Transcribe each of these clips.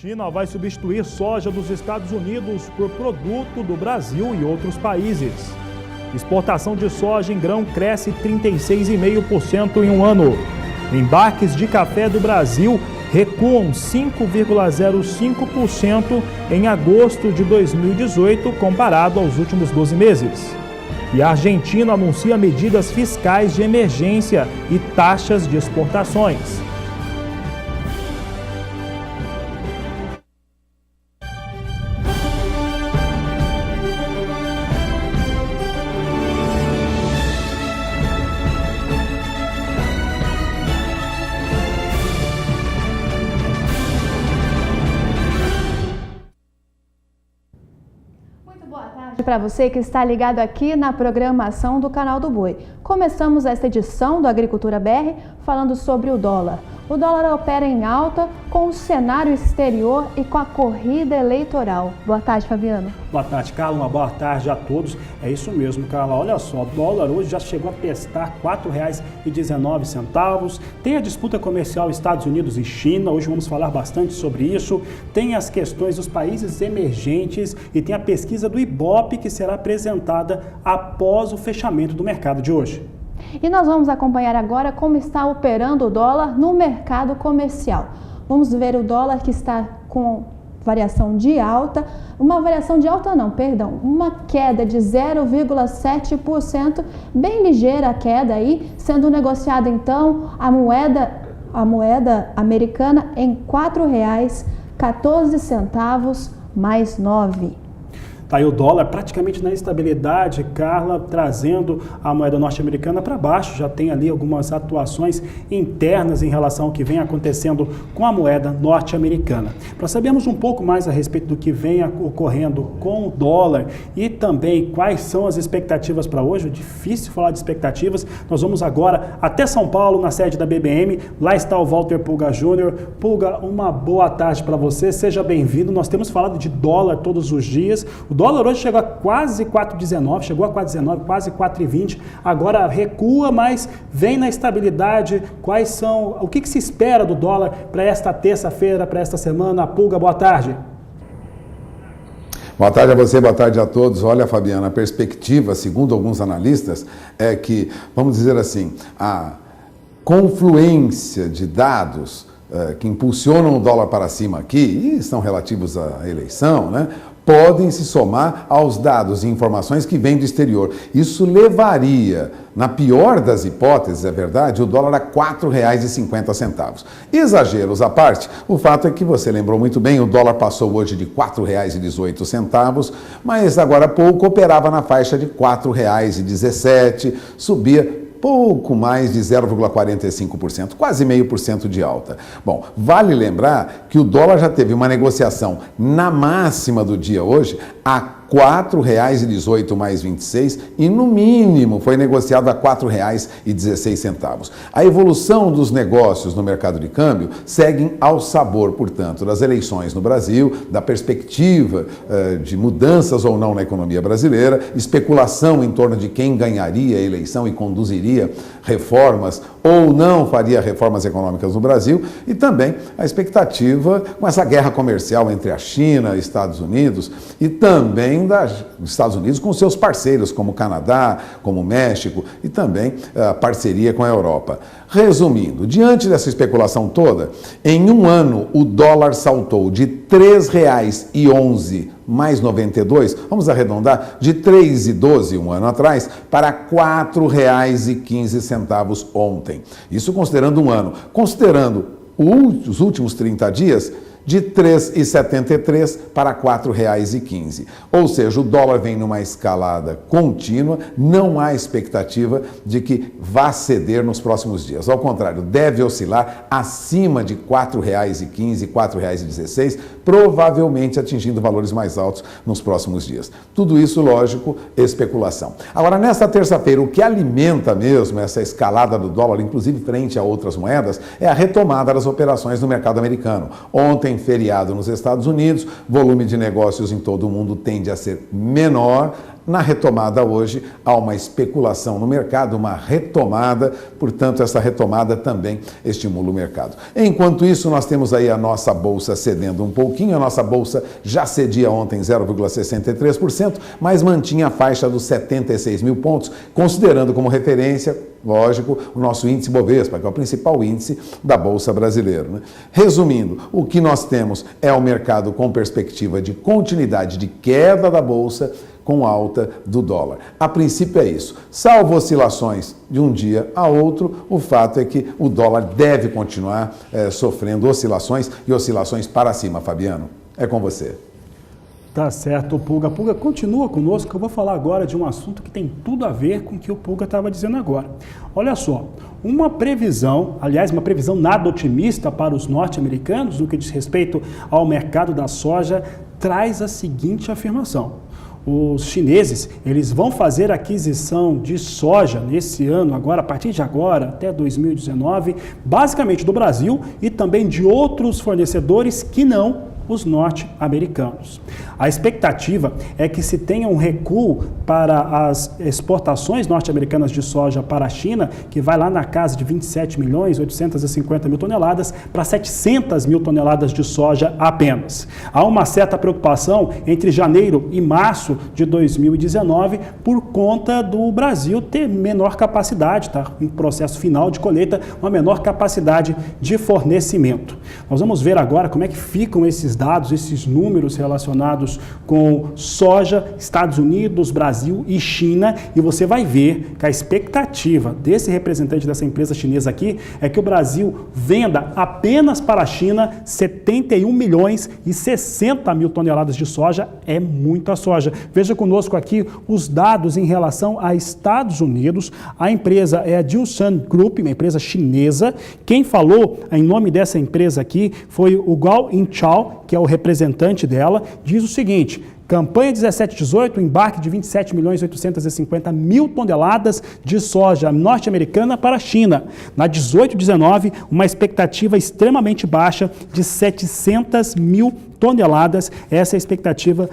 China vai substituir soja dos Estados Unidos por produto do Brasil e outros países. Exportação de soja em grão cresce 36,5% em um ano. Embarques de café do Brasil recuam 5,05% em agosto de 2018, comparado aos últimos 12 meses. E a Argentina anuncia medidas fiscais de emergência e taxas de exportações. Para você que está ligado aqui na programação do Canal do Boi. Começamos esta edição do Agricultura BR falando sobre o dólar. O dólar opera em alta com o cenário exterior e com a corrida eleitoral. Boa tarde, Fabiano. Boa tarde, Carla. Uma boa tarde a todos. É isso mesmo, Carla. Olha só, o dólar hoje já chegou a testar R$ 4,19. Tem a disputa comercial Estados Unidos e China. Hoje vamos falar bastante sobre isso. Tem as questões dos países emergentes e tem a pesquisa do Ibope que será apresentada após o fechamento do mercado de hoje. E nós vamos acompanhar agora como está operando o dólar no mercado comercial. Vamos ver o dólar que está com variação de alta, uma queda de 0,7%, bem ligeira a queda aí, sendo negociada então a moeda americana em R$ 4,14 mais 9. Tá aí o dólar praticamente na estabilidade, Carla, trazendo a moeda norte-americana para baixo. Já tem ali algumas atuações internas em relação ao que vem acontecendo com a moeda norte-americana. Para sabermos um pouco mais a respeito do que vem ocorrendo com o dólar e também quais são as expectativas para hoje, é difícil falar de expectativas, nós vamos agora até São Paulo, na sede da BBM. Lá está o Walter Pulga Júnior. Pulga, uma boa tarde para você, seja bem-vindo. Nós temos falado de dólar todos os dias. O dólar hoje chegou a quase 4,19, chegou a 4,19, quase 4,20, agora recua, mas vem na estabilidade. O que se espera do dólar para esta terça-feira, para esta semana? Pulga, boa tarde. Boa tarde a você, boa tarde a todos. Olha, Fabiana, a perspectiva, segundo alguns analistas, é que, vamos dizer assim, a confluência de dados que impulsionam o dólar para cima aqui, e estão relativos à eleição, né? Podem se somar aos dados e informações que vêm do exterior. Isso levaria, na pior das hipóteses, é verdade, o dólar a R$ 4,50. Exageros à parte, o fato é que você lembrou muito bem, o dólar passou hoje de R$ 4,18, mas agora há pouco operava na faixa de R$ 4,17, subia pouco mais de 0,45%, quase 0,5% de alta. Bom, vale lembrar que o dólar já teve uma negociação na máxima do dia hoje a R$ 4,18 mais 26 e no mínimo foi negociado a R$ 4,16. A evolução dos negócios no mercado de câmbio seguem ao sabor, portanto, das eleições no Brasil, da perspectiva de mudanças ou não na economia brasileira, especulação em torno de quem ganharia a eleição e conduziria reformas ou não faria reformas econômicas no Brasil e também a expectativa com essa guerra comercial entre a China e Estados Unidos e também dos Estados Unidos com seus parceiros, como o Canadá, como o México e também a parceria com a Europa. Resumindo, diante dessa especulação toda, em um ano o dólar saltou de R$ 3,11 mais 92, vamos arredondar, de R$ 3,12 um ano atrás para R$ 4,15 ontem. Isso considerando um ano. Considerando os últimos 30 dias, de R$ 3,73 para R$ 4,15. Ou seja, o dólar vem numa escalada contínua, não há expectativa de que vá ceder nos próximos dias. Ao contrário, deve oscilar acima de R$ 4,15, R$ 4,16, provavelmente atingindo valores mais altos nos próximos dias. Tudo isso, lógico, especulação. Agora, nesta terça-feira, o que alimenta mesmo essa escalada do dólar, inclusive frente a outras moedas, é a retomada das operações no mercado americano. Ontem, feriado nos Estados Unidos, volume de negócios em todo o mundo tende a ser menor, Na retomada hoje, há uma especulação no mercado, uma retomada, portanto, essa retomada também estimula o mercado. Enquanto isso, nós temos aí a nossa Bolsa cedendo um pouquinho, a nossa Bolsa já cedia ontem 0,63%, mas mantinha a faixa dos 76 mil pontos, considerando como referência, lógico, o nosso índice Bovespa, que é o principal índice da Bolsa brasileira, né? Resumindo, o que nós temos é o mercado com perspectiva de continuidade de queda da Bolsa, com alta do dólar. A princípio é isso. Salvo oscilações de um dia a outro, o fato é que o dólar deve continuar sofrendo oscilações e oscilações para cima. Fabiano, é com você. Tá certo, Pulga. Pulga, continua conosco, que eu vou falar agora de um assunto que tem tudo a ver com o que o Pulga estava dizendo agora. Olha só, uma previsão nada otimista para os norte-americanos no que diz respeito ao mercado da soja, traz a seguinte afirmação. Os chineses, eles vão fazer aquisição de soja nesse ano, agora, a partir de agora, até 2019, basicamente do Brasil e também de outros fornecedores que não os norte-americanos. A expectativa é que se tenha um recuo para as exportações norte-americanas de soja para a China, que vai lá na casa de 27 milhões 850 mil toneladas para 700 mil toneladas de soja apenas. Há uma certa preocupação entre janeiro e março de 2019 por conta do Brasil ter menor capacidade, tá? Em processo final de colheita, uma menor capacidade de fornecimento. Nós vamos ver agora como é que ficam esses dados, esses números relacionados com soja, Estados Unidos, Brasil e China, e você vai ver que a expectativa desse representante dessa empresa chinesa aqui é que o Brasil venda apenas para a China 71 milhões e 60 mil toneladas de soja, é muita soja. Veja conosco aqui os dados em relação a Estados Unidos. A empresa é a Jinshan Group, uma empresa chinesa. Quem falou em nome dessa empresa aqui foi o Gao Yinchao, que é o representante dela, diz o seguinte: campanha 17-18, embarque de 27 milhões 850 mil toneladas de soja norte-americana para a China. Na 18-19, uma expectativa extremamente baixa de 700 mil toneladas. Essa é a expectativa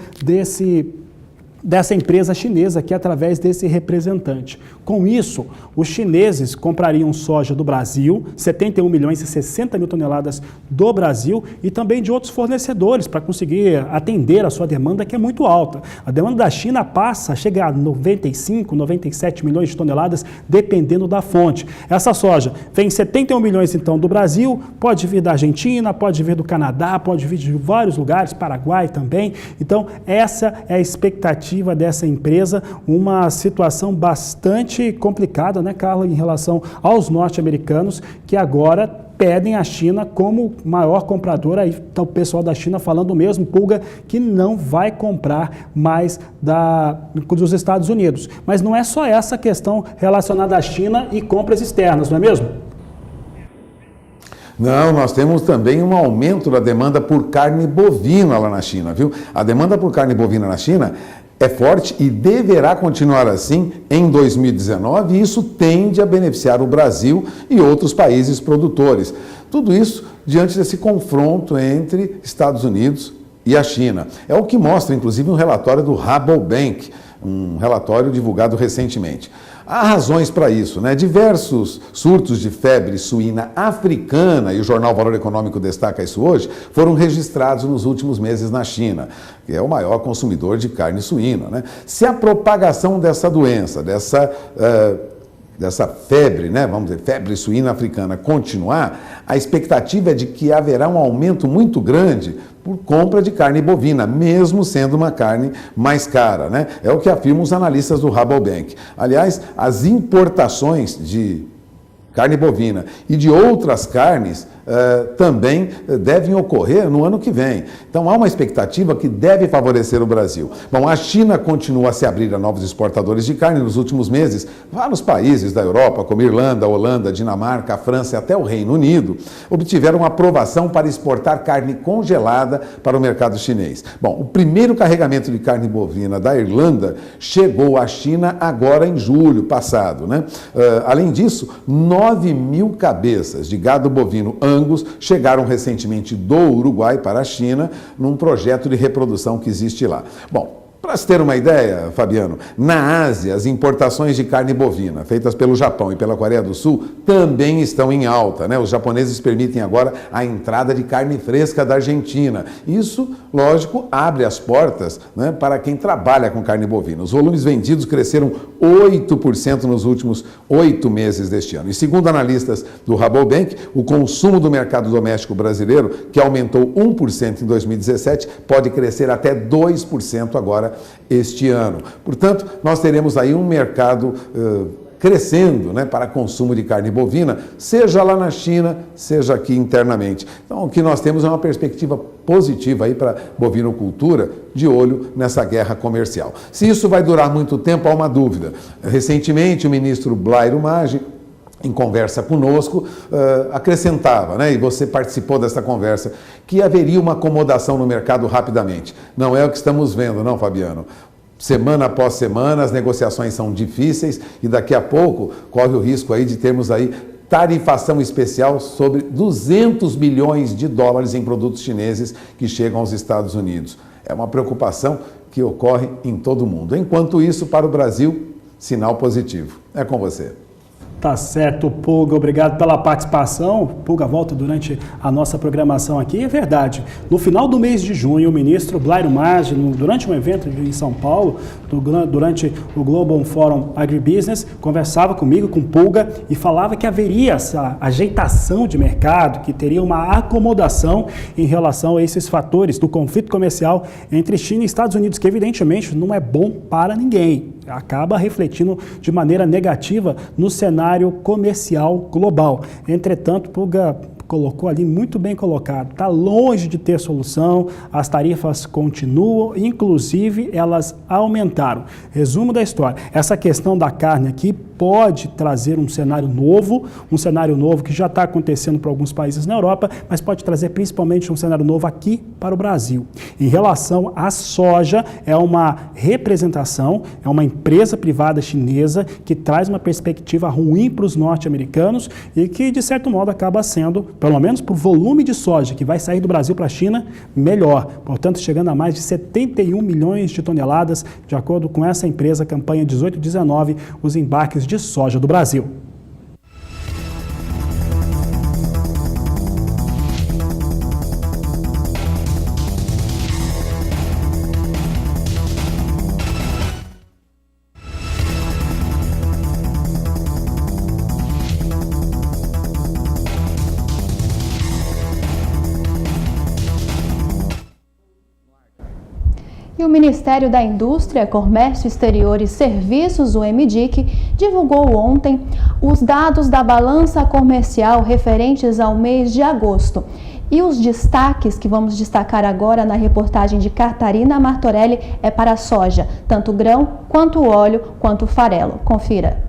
dessa empresa chinesa aqui através desse representante. Com isso, os chineses comprariam soja do Brasil, 71 milhões e 60 mil toneladas do Brasil e também de outros fornecedores para conseguir atender a sua demanda, que é muito alta. A demanda da China chega a 95, 97 milhões de toneladas, dependendo da fonte. Essa soja vem 71 milhões então do Brasil, pode vir da Argentina, pode vir do Canadá, pode vir de vários lugares, Paraguai também. Então, essa é a expectativa dessa empresa, uma situação bastante complicada, né, Carla, em relação aos norte-americanos, que agora pedem a China como maior compradora. Aí está o pessoal da China falando mesmo, Pulga, que não vai comprar mais dos Estados Unidos. Mas não é só essa questão relacionada à China e compras externas, não é mesmo? Não, nós temos também um aumento da demanda por carne bovina lá na China, viu? A demanda por carne bovina na China é forte e deverá continuar assim em 2019, e isso tende a beneficiar o Brasil e outros países produtores. Tudo isso diante desse confronto entre Estados Unidos e a China. É o que mostra, inclusive, um relatório do Rabobank, um relatório divulgado recentemente. Há razões para isso, né? Diversos surtos de febre suína africana, e o jornal Valor Econômico destaca isso hoje, foram registrados nos últimos meses na China, que é o maior consumidor de carne suína, né? Se a propagação dessa doença, dessa febre, né, vamos dizer, febre suína africana continuar, a expectativa é de que haverá um aumento muito grande por compra de carne bovina, mesmo sendo uma carne mais cara, né? É o que afirmam os analistas do Rabobank. Aliás, as importações de carne bovina e de outras carnes também devem ocorrer no ano que vem. Então há uma expectativa que deve favorecer o Brasil. Bom, a China continua a se abrir a novos exportadores de carne nos últimos meses. Vários países da Europa, como Irlanda, Holanda, Dinamarca, a França e até o Reino Unido, obtiveram aprovação para exportar carne congelada para o mercado chinês. Bom, o primeiro carregamento de carne bovina da Irlanda chegou à China agora em julho passado, né? Além disso, 9 mil cabeças de gado bovino Angus chegaram recentemente do Uruguai para a China num projeto de reprodução que existe lá. Bom, Para se ter uma ideia, Fabiano, na Ásia, as importações de carne bovina feitas pelo Japão e pela Coreia do Sul também estão em alta, né? Os japoneses permitem agora a entrada de carne fresca da Argentina. Isso, lógico, abre as portas, né, para quem trabalha com carne bovina. Os volumes vendidos cresceram 8% nos últimos 8 meses deste ano. E segundo analistas do Rabobank, o consumo do mercado doméstico brasileiro, que aumentou 1% em 2017, pode crescer até 2% agora este ano. Portanto, nós teremos aí um mercado crescendo, né, para consumo de carne bovina, seja lá na China, seja aqui internamente. Então, o que nós temos é uma perspectiva positiva aí para a bovinocultura, de olho nessa guerra comercial. Se isso vai durar muito tempo, há uma dúvida. Recentemente, o ministro Blairo Maggi, em conversa conosco, acrescentava, né, e você participou dessa conversa, que haveria uma acomodação no mercado rapidamente. Não é o que estamos vendo, não, Fabiano? Semana após semana, as negociações são difíceis e daqui a pouco corre o risco aí de termos aí tarifação especial sobre 200 bilhões de dólares em produtos chineses que chegam aos Estados Unidos. É uma preocupação que ocorre em todo o mundo. Enquanto isso, para o Brasil, sinal positivo. É com você. Tá certo, Pulga, obrigado pela participação. Pulga volta durante a nossa programação aqui. É verdade, no final do mês de junho, o ministro Blairo Maggi, durante um evento em São Paulo, durante o Global Forum Agribusiness, conversava comigo, com Pulga, e falava que haveria essa ajeitação de mercado, que teria uma acomodação em relação a esses fatores do conflito comercial entre China e Estados Unidos, que evidentemente não é bom para ninguém. Acaba refletindo de maneira negativa no cenário comercial global. Entretanto, Pulga colocou ali muito bem colocado, está longe de ter solução, as tarifas continuam, inclusive elas aumentaram. Resumo da história, essa questão da carne aqui pode trazer um cenário novo que já está acontecendo para alguns países na Europa, mas pode trazer principalmente um cenário novo aqui para o Brasil. Em relação à soja, é uma representação, é uma empresa privada chinesa que traz uma perspectiva ruim para os norte-americanos e que, de certo modo, acaba sendo, pelo menos por volume de soja que vai sair do Brasil para a China, melhor. Portanto, chegando a mais de 71 milhões de toneladas, de acordo com essa empresa, campanha 18-19, os embarques de soja do Brasil. E o Ministério da Indústria, Comércio Exterior e Serviços, o MDIC, divulgou ontem os dados da balança comercial referentes ao mês de agosto. E os destaques que vamos destacar agora na reportagem de Catarina Martorelli é para a soja, tanto grão, quanto óleo, quanto farelo. Confira.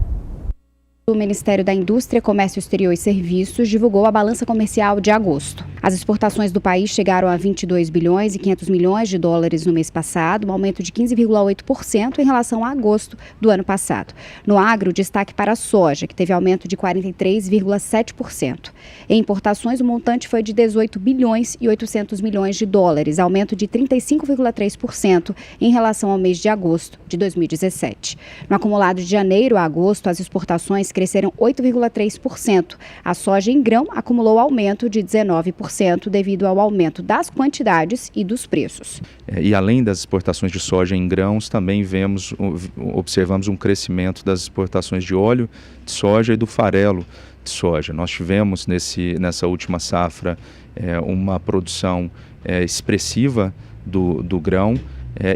O Ministério da Indústria, Comércio Exterior e Serviços divulgou a balança comercial de agosto. As exportações do país chegaram a 22 bilhões e 500 milhões de dólares no mês passado, um aumento de 15,8% em relação a agosto do ano passado. No agro, destaque para a soja, que teve aumento de 43,7%. Em importações, o montante foi de 18 bilhões e 800 milhões de dólares, aumento de 35,3% em relação ao mês de agosto de 2017. No acumulado de janeiro a agosto, as exportações cresceram 8,3%. A soja em grão acumulou aumento de 19% devido ao aumento das quantidades e dos preços. E além das exportações de soja em grãos, também observamos um crescimento das exportações de óleo de soja e do farelo de soja. Nós tivemos nessa última safra uma produção expressiva do grão,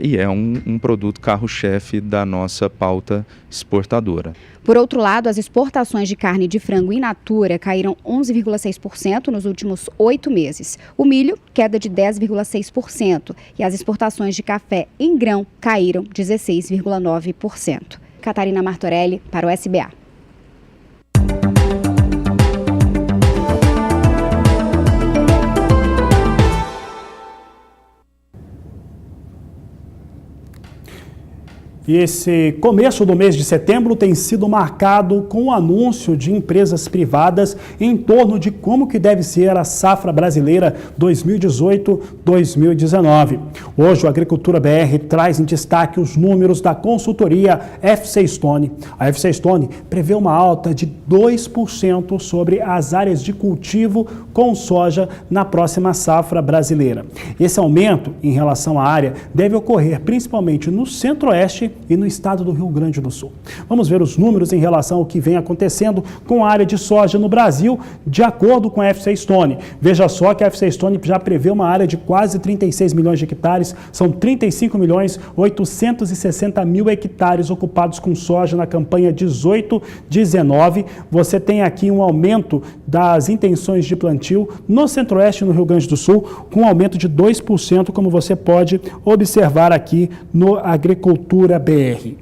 e é um produto carro-chefe da nossa pauta exportadora. Por outro lado, as exportações de carne de frango in natura caíram 11,6% nos últimos 8 meses. O milho, queda de 10,6%. E as exportações de café em grão caíram 16,9%. Catarina Martorelli, para o SBA. E esse começo do mês de setembro tem sido marcado com o anúncio de empresas privadas em torno de como que deve ser a safra brasileira 2018-2019. Hoje o Agricultura BR traz em destaque os números da consultoria FC Stone. A FC Stone prevê uma alta de 2% sobre as áreas de cultivo com soja na próxima safra brasileira. Esse aumento em relação à área deve ocorrer principalmente no centro-oeste e no estado do Rio Grande do Sul. Vamos ver os números em relação ao que vem acontecendo com a área de soja no Brasil, de acordo com a FC Stone. Veja só que a FC Stone já prevê uma área de quase 36 milhões de hectares, são 35.860.000 hectares ocupados com soja na campanha 18-19. Você tem aqui um aumento das intenções de plantio no centro-oeste e no Rio Grande do Sul, com um aumento de 2%, como você pode observar aqui no Agricultura BR.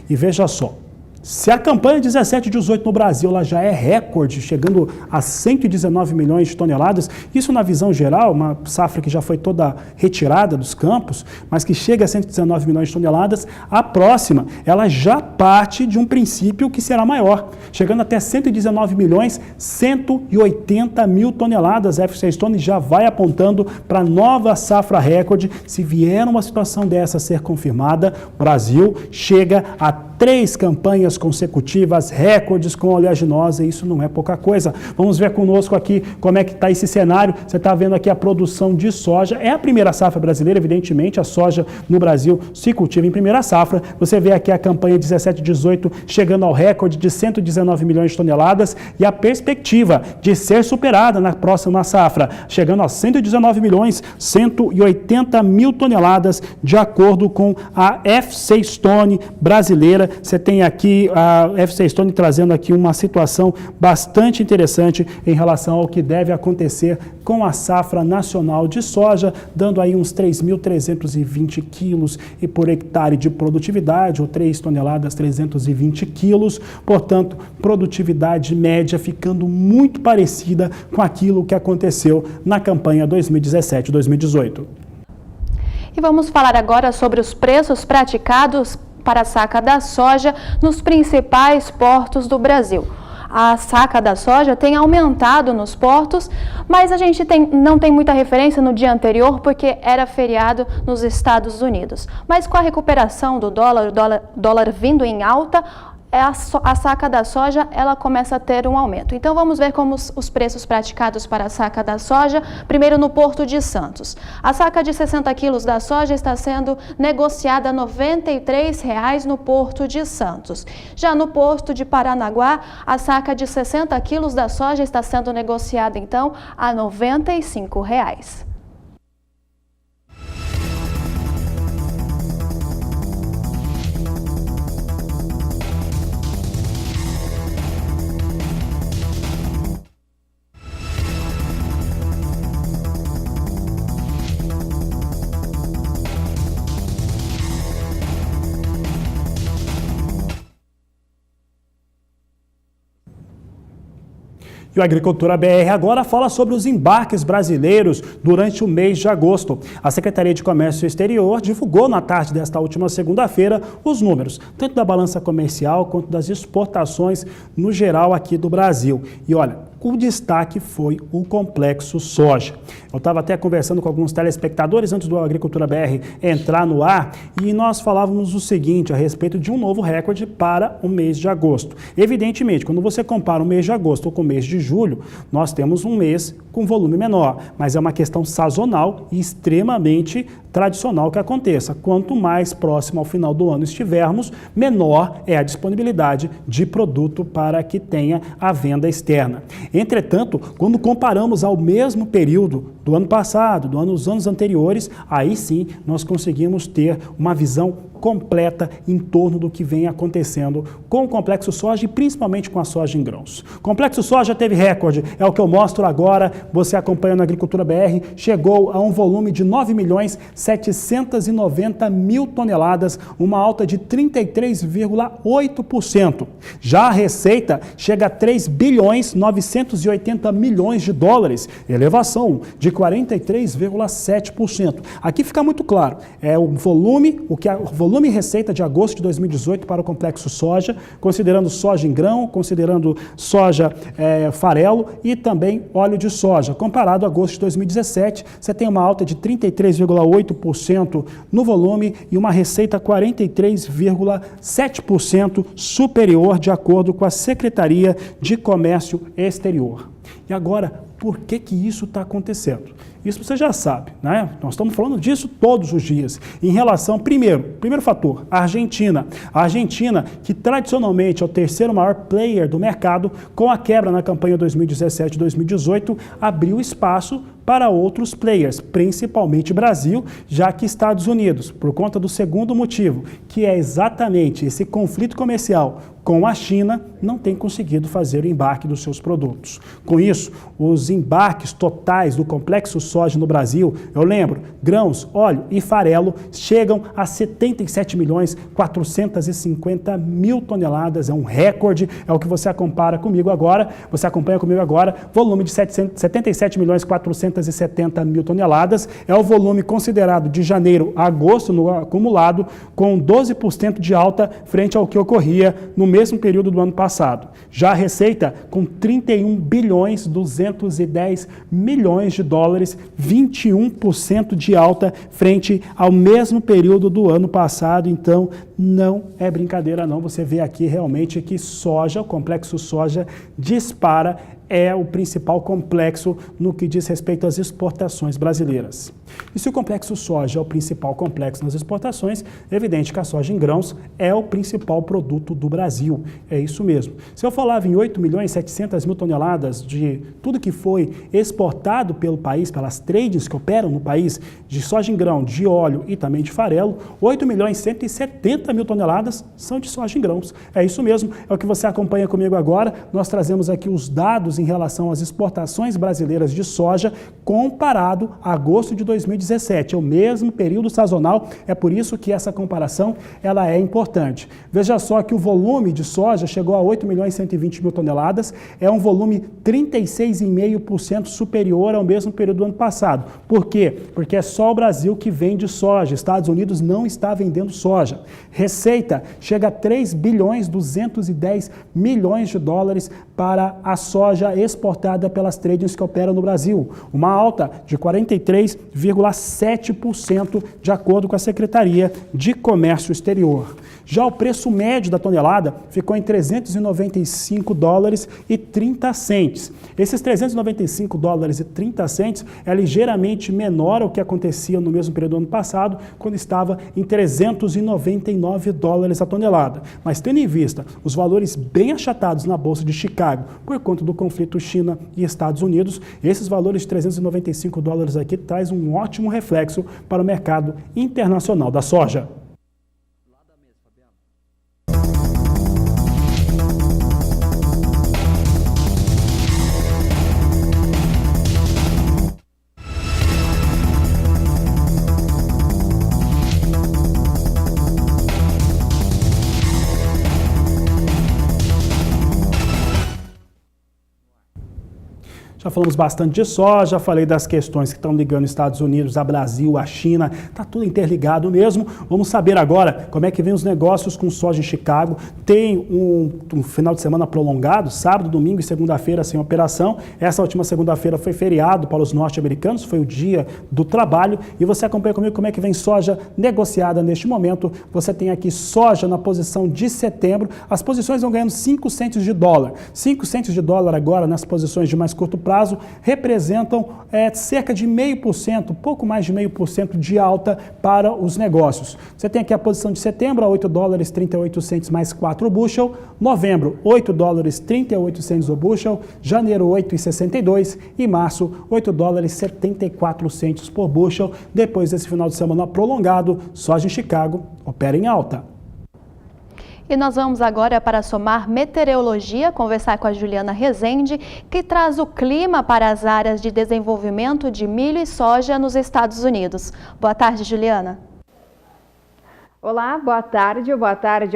E veja só, se a campanha 17-18 no Brasil ela já é recorde, chegando a 119 milhões de toneladas, isso na visão geral, uma safra que já foi toda retirada dos campos, mas que chega a 119 milhões de toneladas, a próxima ela já parte de um princípio que será maior, chegando até 119 milhões 180 mil toneladas. A FC Stone já vai apontando para nova safra recorde. Se vier uma situação dessa a ser confirmada, o Brasil chega a 3 campanhas consecutivas, recordes com oleaginosa, e isso não é pouca coisa. Vamos ver conosco aqui como é que está esse cenário. Você está vendo aqui a produção de soja. É a primeira safra brasileira, evidentemente, a soja no Brasil se cultiva em primeira safra. Você vê aqui a campanha 17-18 chegando ao recorde de 119 milhões de toneladas e a perspectiva de ser superada na próxima safra, chegando a 119 milhões 180 mil toneladas, de acordo com a FC Stone brasileira. Você tem aqui a FC Stone trazendo aqui uma situação bastante interessante em relação ao que deve acontecer com a safra nacional de soja, dando aí uns 3.320 quilos e por hectare de produtividade, ou 3 toneladas 320 quilos, portanto, produtividade média ficando muito parecida com aquilo que aconteceu na campanha 2017-2018. E vamos falar agora sobre os preços praticados para a saca da soja nos principais portos do Brasil. A saca da soja tem aumentado nos portos, mas a gente não tem muita referência no dia anterior porque era feriado nos Estados Unidos. Mas com a recuperação do dólar vindo em alta, a saca da soja ela começa a ter um aumento. Então vamos ver como os preços praticados para a saca da soja, primeiro no Porto de Santos. A saca de 60 quilos da soja está sendo negociada a R$ 93,00 no Porto de Santos. Já no Porto de Paranaguá, a saca de 60 quilos da soja está sendo negociada então a R$ 95,00. E o Agricultura BR agora fala sobre os embarques brasileiros durante o mês de agosto. A Secretaria de Comércio Exterior divulgou na tarde desta última segunda-feira os números, tanto da balança comercial quanto das exportações no geral aqui do Brasil. E olha, o destaque foi o complexo soja. Eu estava até conversando com alguns telespectadores antes do Agricultura BR entrar no ar e nós falávamos o seguinte a respeito de um novo recorde para o mês de agosto. Evidentemente, quando você compara o mês de agosto com o mês de julho, nós temos um mês com volume menor, mas é uma questão sazonal e extremamente tradicional que aconteça. Quanto mais próximo ao final do ano estivermos, menor é a disponibilidade de produto para que tenha a venda externa. Entretanto, quando comparamos ao mesmo período do ano passado, dos anos anteriores, aí sim nós conseguimos ter uma visão completa em torno do que vem acontecendo com o complexo soja e principalmente com a soja em grãos. O complexo soja teve recorde, é o que eu mostro agora, você acompanhando a Agricultura BR, chegou a um volume de 9.790.000 toneladas, uma alta de 33,8%. Já a receita chega a 3.980 bilhões de dólares, elevação de 43,7%. Aqui fica muito claro, é o volume e receita de agosto de 2018 para o complexo soja, considerando soja em grão, considerando soja farelo e também óleo de soja. Comparado a agosto de 2017, você tem uma alta de 33,8% no volume e uma receita 43,7% superior, de acordo com a Secretaria de Comércio Exterior. E agora, por que isso está acontecendo? Isso você já sabe, né? Nós estamos falando disso todos os dias. Em relação, primeiro fator, a Argentina. A Argentina, que tradicionalmente é o terceiro maior player do mercado, com a quebra na campanha 2017-2018, abriu espaço para outros players, principalmente Brasil, já que Estados Unidos, por conta do segundo motivo, que é exatamente esse conflito comercial com a China, não tem conseguido fazer o embarque dos seus produtos. Com isso, os embarques totais do complexo soja no Brasil, eu lembro, grãos, óleo e farelo chegam a 77.450.000 toneladas, é um recorde, é o que você acompanha comigo agora, volume de 77.470.000 toneladas, é o volume considerado de janeiro a agosto no acumulado, com 12% de alta frente ao que ocorria no mesmo período do ano passado. Já a receita com 31.210 bilhões de dólares, 21% de alta frente ao mesmo período do ano passado. Então, não é brincadeira não, você vê aqui realmente que soja, o complexo soja dispara, é o principal complexo no que diz respeito às exportações brasileiras. E se o complexo soja é o principal complexo nas exportações, é evidente que a soja em grãos é o principal produto do Brasil. É isso mesmo. Se eu falava em 8.700.000 toneladas de tudo que foi exportado pelo país, pelas trades que operam no país, de soja em grão, de óleo e também de farelo, 8.170.000 toneladas são de soja em grãos. É isso mesmo, é o que você acompanha comigo agora. Nós trazemos aqui os dados em relação às exportações brasileiras de soja comparado a agosto de 2017. É o mesmo período sazonal, é por isso que essa comparação ela é importante. Veja só que o volume de soja chegou a 8.120.000 toneladas, é um volume 36,5% superior ao mesmo período do ano passado. Por quê? Porque é só o Brasil que vende soja, Estados Unidos não está vendendo soja. Receita chega a 3.210 bilhões de dólares para a soja exportada pelas tradings que operam no Brasil, uma alta de 43,7% de acordo com a Secretaria de Comércio Exterior. Já o preço médio da tonelada ficou em $395,30. Esses $395,30 é ligeiramente menor ao que acontecia no mesmo período do ano passado, quando estava em $399 a tonelada. Mas tendo em vista os valores bem achatados na Bolsa de Chicago por conta do conflito China e Estados Unidos, esses valores de $395 aqui traz um ótimo reflexo para o mercado internacional da soja. Já falamos bastante de soja, falei das questões que estão ligando Estados Unidos a Brasil, a China, está tudo interligado mesmo. Vamos saber agora como é que vem os negócios com soja em Chicago. Tem um final de semana prolongado, sábado, domingo e segunda-feira sem operação. Essa última segunda-feira foi feriado para os norte-americanos, foi o dia do trabalho. E você acompanha comigo como é que vem soja negociada neste momento. Você tem aqui soja na posição de setembro. As posições vão ganhando 5 centes de dólar. 5 centes de dólar agora nas posições de mais curto prazo representam cerca de 0,5%, pouco mais de 0,5% de alta para os negócios. Você tem aqui a posição de setembro a $8,38 mais 4 bushel, novembro $8,38 o bushel, janeiro $8,62 e março $8,74 por bushel. Depois desse final de semana prolongado, soja em Chicago opera em alta. E nós vamos agora para Somar Meteorologia, conversar com a Juliana Rezende, que traz o clima para as áreas de desenvolvimento de milho e soja nos Estados Unidos. Boa tarde, Juliana. Olá, boa tarde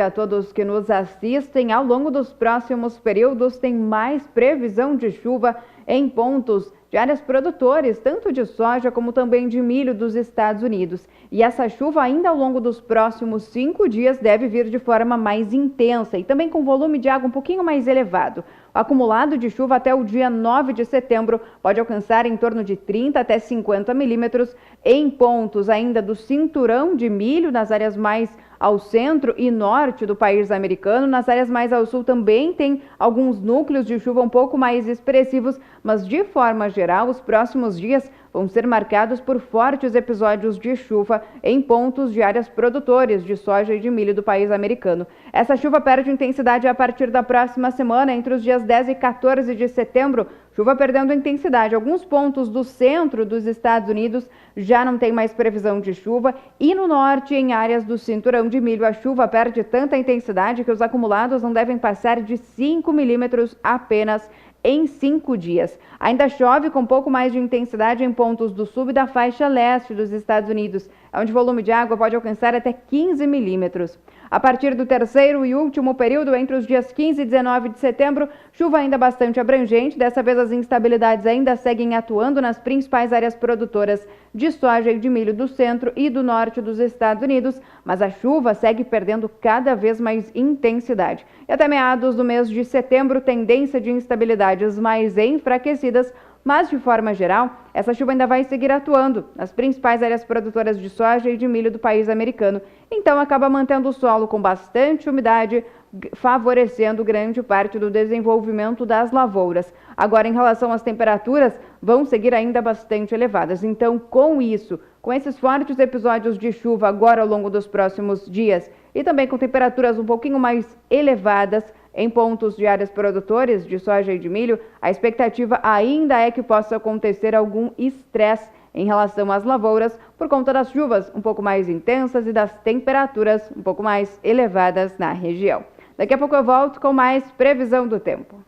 a todos que nos assistem. Ao longo dos próximos períodos tem mais previsão de chuva em pontos de áreas produtores, tanto de soja como também de milho dos Estados Unidos. E essa chuva ainda ao longo dos próximos 5 dias deve vir de forma mais intensa e também com volume de água um pouquinho mais elevado. O acumulado de chuva até o dia 9 de setembro pode alcançar em torno de 30 até 50 milímetros em pontos ainda do cinturão de milho, nas áreas mais ao centro e norte do país americano. Nas áreas mais ao sul também tem alguns núcleos de chuva um pouco mais expressivos, mas de forma geral, os próximos dias vão ser marcados por fortes episódios de chuva em pontos de áreas produtores de soja e de milho do país americano. Essa chuva perde intensidade a partir da próxima semana, entre os dias 10 e 14 de setembro, chuva perdendo intensidade. Alguns pontos do centro dos Estados Unidos já não tem mais previsão de chuva e no norte, em áreas do cinturão de milho, a chuva perde tanta intensidade que os acumulados não devem passar de 5 milímetros apenas em 5 dias. Ainda chove com um pouco mais de intensidade em pontos do sul e da faixa leste dos Estados Unidos, onde o volume de água pode alcançar até 15 milímetros. A partir do terceiro e último período, entre os dias 15 e 19 de setembro, chuva ainda bastante abrangente. Dessa vez as instabilidades ainda seguem atuando nas principais áreas produtoras de soja e de milho do centro e do norte dos Estados Unidos, mas a chuva segue perdendo cada vez mais intensidade. E até meados do mês de setembro, tendência de instabilidades mais enfraquecidas, mas de forma geral, essa chuva ainda vai seguir atuando nas principais áreas produtoras de soja e de milho do país americano. Então acaba mantendo o solo com bastante umidade, favorecendo grande parte do desenvolvimento das lavouras. Agora, em relação às temperaturas, vão seguir ainda bastante elevadas. Então, com isso, com esses fortes episódios de chuva agora ao longo dos próximos dias e também com temperaturas um pouquinho mais elevadas em pontos de áreas produtores de soja e de milho, a expectativa ainda é que possa acontecer algum estresse em relação às lavouras por conta das chuvas um pouco mais intensas e das temperaturas um pouco mais elevadas na região. Daqui a pouco eu volto com mais previsão do tempo.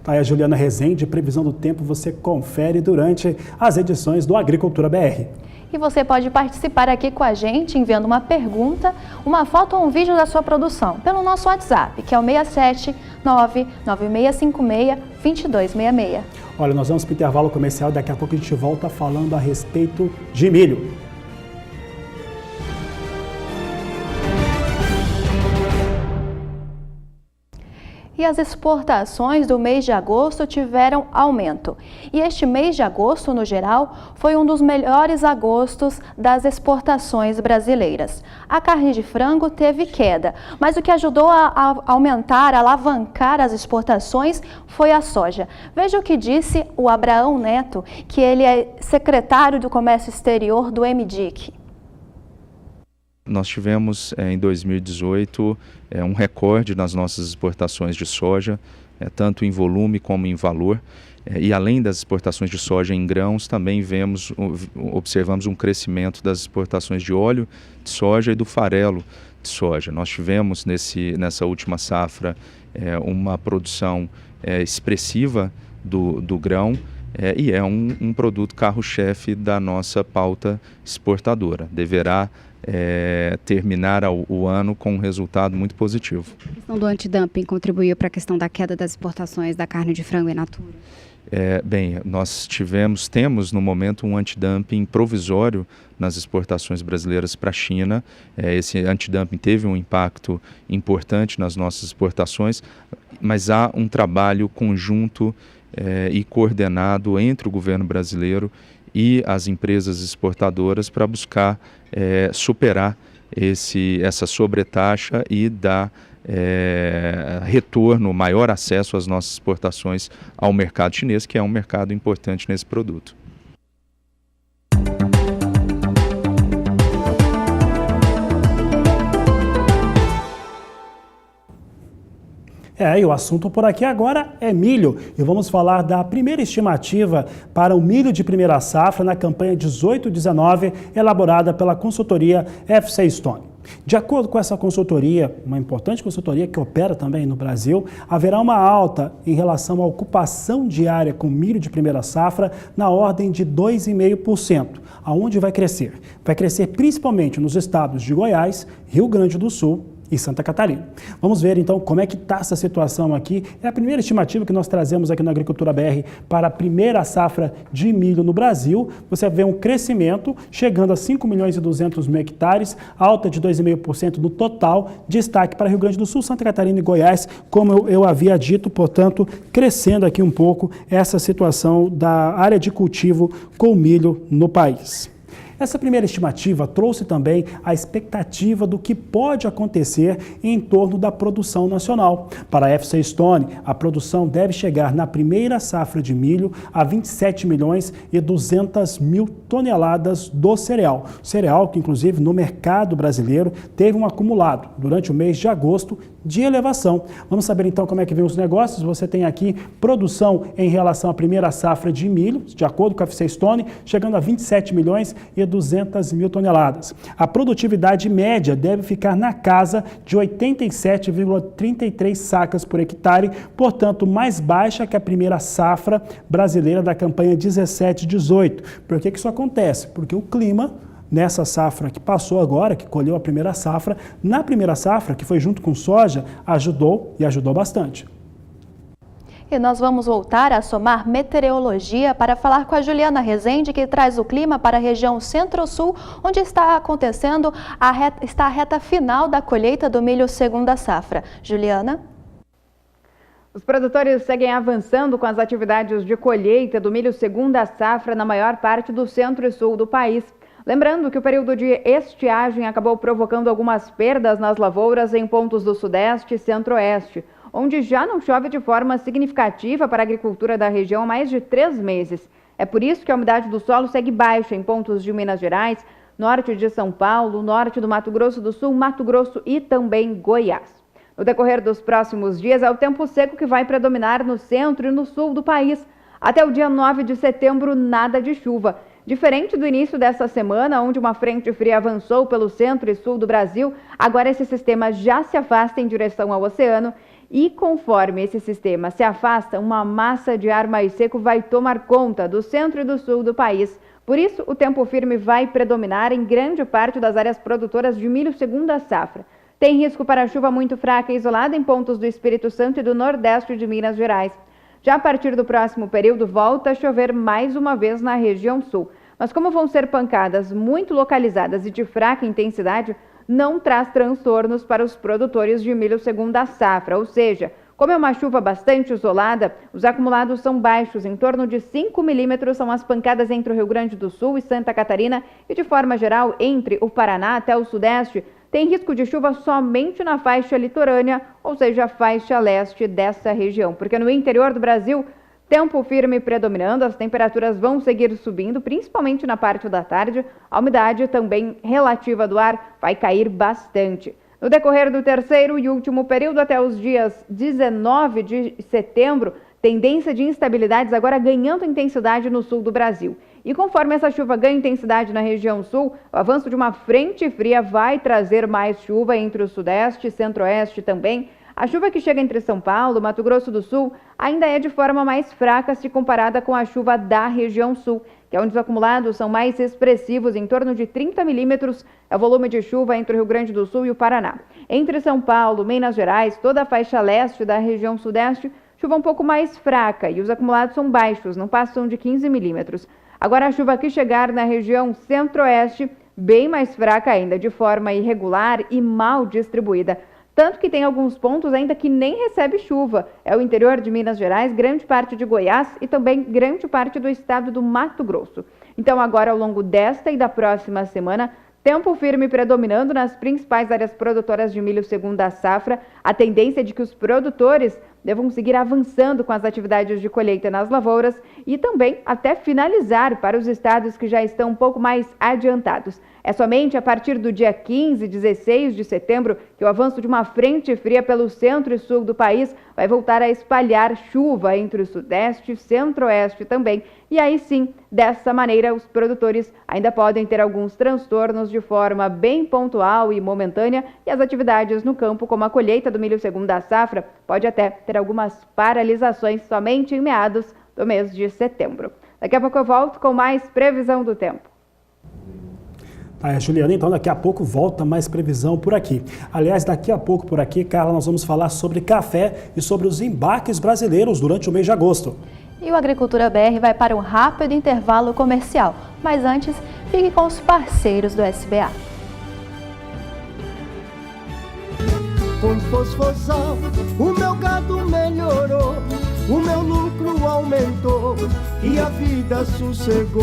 Tá aí a Juliana Rezende, previsão do tempo você confere durante as edições do Agricultura BR. E você pode participar aqui com a gente enviando uma pergunta, uma foto ou um vídeo da sua produção pelo nosso WhatsApp, que é o 67996562266. Olha, nós vamos para o intervalo comercial, daqui a pouco a gente volta falando a respeito de milho. E as exportações do mês de agosto tiveram aumento. E este mês de agosto, no geral, foi um dos melhores agostos das exportações brasileiras. A carne de frango teve queda, mas o que ajudou a aumentar, a alavancar as exportações foi a soja. Veja o que disse o Abraão Neto, que ele é secretário do Comércio Exterior do MDIC. Nós tivemos em 2018 um recorde nas nossas exportações de soja, tanto em volume como em valor. E além das exportações de soja em grãos, também observamos um crescimento das exportações de óleo de soja e do farelo de soja. Nós tivemos nessa última safra uma produção expressiva do grão, e é um produto carro-chefe da nossa pauta exportadora. Deverá terminar o ano com um resultado muito positivo. A questão do antidumping contribuiu para a questão da queda das exportações da carne de frango in natura? Bem, nós temos no momento um antidumping provisório nas exportações brasileiras para a China. Esse antidumping teve um impacto importante nas nossas exportações, mas há um trabalho conjunto e coordenado entre o governo brasileiro e as empresas exportadoras para buscar superar essa sobretaxa e dar retorno, maior acesso às nossas exportações ao mercado chinês, que é um mercado importante nesse produto. E o assunto por aqui agora é milho. E vamos falar da primeira estimativa para o milho de primeira safra na campanha 18-19, elaborada pela consultoria FC Stone. De acordo com essa consultoria, uma importante consultoria que opera também no Brasil, haverá uma alta em relação à ocupação diária com milho de primeira safra na ordem de 2,5%. Aonde vai crescer? Vai crescer principalmente nos estados de Goiás, Rio Grande do Sul e Santa Catarina. Vamos ver então como é que está essa situação aqui. É a primeira estimativa que nós trazemos aqui na Agricultura BR para a primeira safra de milho no Brasil. Você vê um crescimento chegando a 5 milhões e 200 mil hectares, alta de 2,5% no total, destaque para Rio Grande do Sul, Santa Catarina e Goiás, como eu havia dito, portanto, crescendo aqui um pouco essa situação da área de cultivo com milho no país. Essa primeira estimativa trouxe também a expectativa do que pode acontecer em torno da produção nacional. Para a FC Stone, a produção deve chegar na primeira safra de milho a 27 milhões e 200 mil toneladas do cereal. Cereal que, inclusive, no mercado brasileiro teve um acumulado durante o mês de agosto de elevação. Vamos saber então como é que vem os negócios. Você tem aqui produção em relação à primeira safra de milho, de acordo com a FC Stone, chegando a 27 milhões e 200 mil toneladas. A produtividade média deve ficar na casa de 87,33 sacas por hectare, portanto mais baixa que a primeira safra brasileira da campanha 17-18. Por que isso acontece? Porque o clima nessa safra que passou agora, que colheu a primeira safra, na primeira safra, que foi junto com soja, ajudou e ajudou bastante. E nós vamos voltar a somar meteorologia para falar com a Juliana Rezende, que traz o clima para a região Centro-Sul, onde está acontecendo a reta final da colheita do milho segunda safra. Juliana? Os produtores seguem avançando com as atividades de colheita do milho segunda safra na maior parte do centro e sul do país. Lembrando que o período de estiagem acabou provocando algumas perdas nas lavouras em pontos do Sudeste e Centro-Oeste, onde já não chove de forma significativa para a agricultura da região há mais de 3 meses. É por isso que a umidade do solo segue baixa em pontos de Minas Gerais, norte de São Paulo, norte do Mato Grosso do Sul, Mato Grosso e também Goiás. No decorrer dos próximos dias, é o tempo seco que vai predominar no centro e no sul do país. Até o dia 9 de setembro, nada de chuva. Diferente do início dessa semana, onde uma frente fria avançou pelo centro e sul do Brasil, agora esse sistema já se afasta em direção ao oceano e, conforme esse sistema se afasta, uma massa de ar mais seco vai tomar conta do centro e do sul do país. Por isso, o tempo firme vai predominar em grande parte das áreas produtoras de milho segunda safra. Tem risco para chuva muito fraca e isolada em pontos do Espírito Santo e do Nordeste de Minas Gerais. Já a partir do próximo período, volta a chover mais uma vez na região sul. Mas como vão ser pancadas muito localizadas e de fraca intensidade, não traz transtornos para os produtores de milho segunda safra. Ou seja, como é uma chuva bastante isolada, os acumulados são baixos, em torno de 5 milímetros são as pancadas entre o Rio Grande do Sul e Santa Catarina e, de forma geral, entre o Paraná até o Sudeste, tem risco de chuva somente na faixa litorânea, ou seja, a faixa leste dessa região, porque no interior do Brasil, tempo firme predominando, as temperaturas vão seguir subindo, principalmente na parte da tarde, a umidade também relativa do ar vai cair bastante. No decorrer do terceiro e último período, até os dias 19 de setembro, tendência de instabilidades agora ganhando intensidade no sul do Brasil. E conforme essa chuva ganha intensidade na região sul, o avanço de uma frente fria vai trazer mais chuva entre o sudeste e centro-oeste também. A chuva que chega entre São Paulo e Mato Grosso do Sul ainda é de forma mais fraca se comparada com a chuva da região sul, que é onde os acumulados são mais expressivos, em torno de 30 milímetros é o volume de chuva entre o Rio Grande do Sul e o Paraná. Entre São Paulo, Minas Gerais, toda a faixa leste da região sudeste, chuva um pouco mais fraca e os acumulados são baixos, não passam de 15 milímetros. Agora a chuva que chegar na região centro-oeste, bem mais fraca ainda, de forma irregular e mal distribuída. Tanto que tem alguns pontos ainda que nem recebe chuva. É o interior de Minas Gerais, grande parte de Goiás e também grande parte do estado do Mato Grosso. Então agora, ao longo desta e da próxima semana, tempo firme predominando nas principais áreas produtoras de milho segunda safra, a tendência é de que os produtores devam seguir avançando com as atividades de colheita nas lavouras e também até finalizar para os estados que já estão um pouco mais adiantados. É somente a partir do dia 15 e 16 de setembro que o avanço de uma frente fria pelo centro e sul do país vai voltar a espalhar chuva entre o sudeste e centro-oeste também. E aí sim, dessa maneira, os produtores ainda podem ter alguns transtornos de forma bem pontual e momentânea e as atividades no campo, como a colheita do milho segunda safra, pode até ter algumas paralisações somente em meados do mês de setembro. Daqui a pouco eu volto com mais previsão do tempo. Juliana, então daqui a pouco volta mais previsão por aqui. Aliás, daqui a pouco por aqui, Carla, nós vamos falar sobre café e sobre os embarques brasileiros durante o mês de agosto. E o Agricultura BR vai para um rápido intervalo comercial. Mas antes, fique com os parceiros do SBA. Com Fosfosal, o meu gado melhorou, o meu lucro aumentou e a vida sossegou.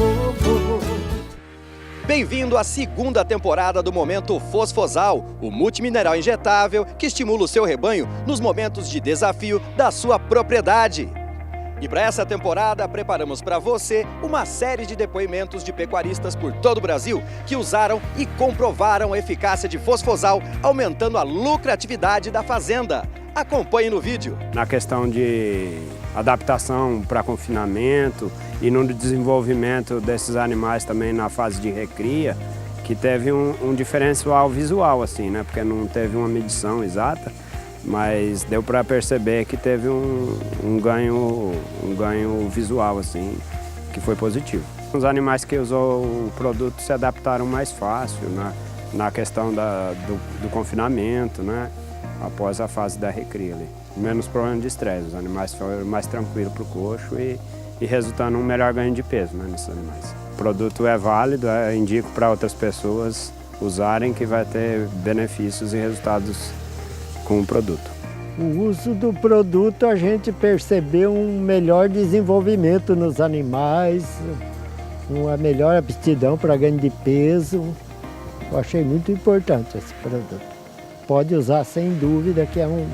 Bem-vindo à segunda temporada do Momento Fosfosal, o multimineral injetável que estimula o seu rebanho nos momentos de desafio da sua propriedade. E para essa temporada, preparamos para você uma série de depoimentos de pecuaristas por todo o Brasil que usaram e comprovaram a eficácia de Fosfosal, aumentando a lucratividade da fazenda. Acompanhe no vídeo. Na questão de adaptação para confinamento e no desenvolvimento desses animais também na fase de recria, que teve um diferencial visual, assim, né? Porque não teve uma medição exata, mas deu para perceber que teve um ganho visual, assim, que foi positivo. Os animais que usou o produto se adaptaram mais fácil, né? Na questão do confinamento, né? Após a fase da recria ali. Menos problema de estresse, os animais foram mais tranquilos para o coxo e resultando um melhor ganho de peso, né, nesses animais. O produto é válido, indico para outras pessoas usarem que vai ter benefícios e resultados com o produto. O uso do produto, a gente percebeu um melhor desenvolvimento nos animais, uma melhor aptidão para ganho de peso. Eu achei muito importante esse produto. Pode usar sem dúvida que é um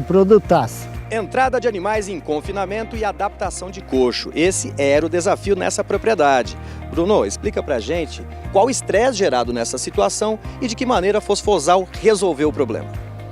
produtaço. Entrada de animais em confinamento e adaptação de coxo. Esse era o desafio nessa propriedade. Bruno, explica pra gente qual o estresse gerado nessa situação e de que maneira a Fosfosal resolveu o problema.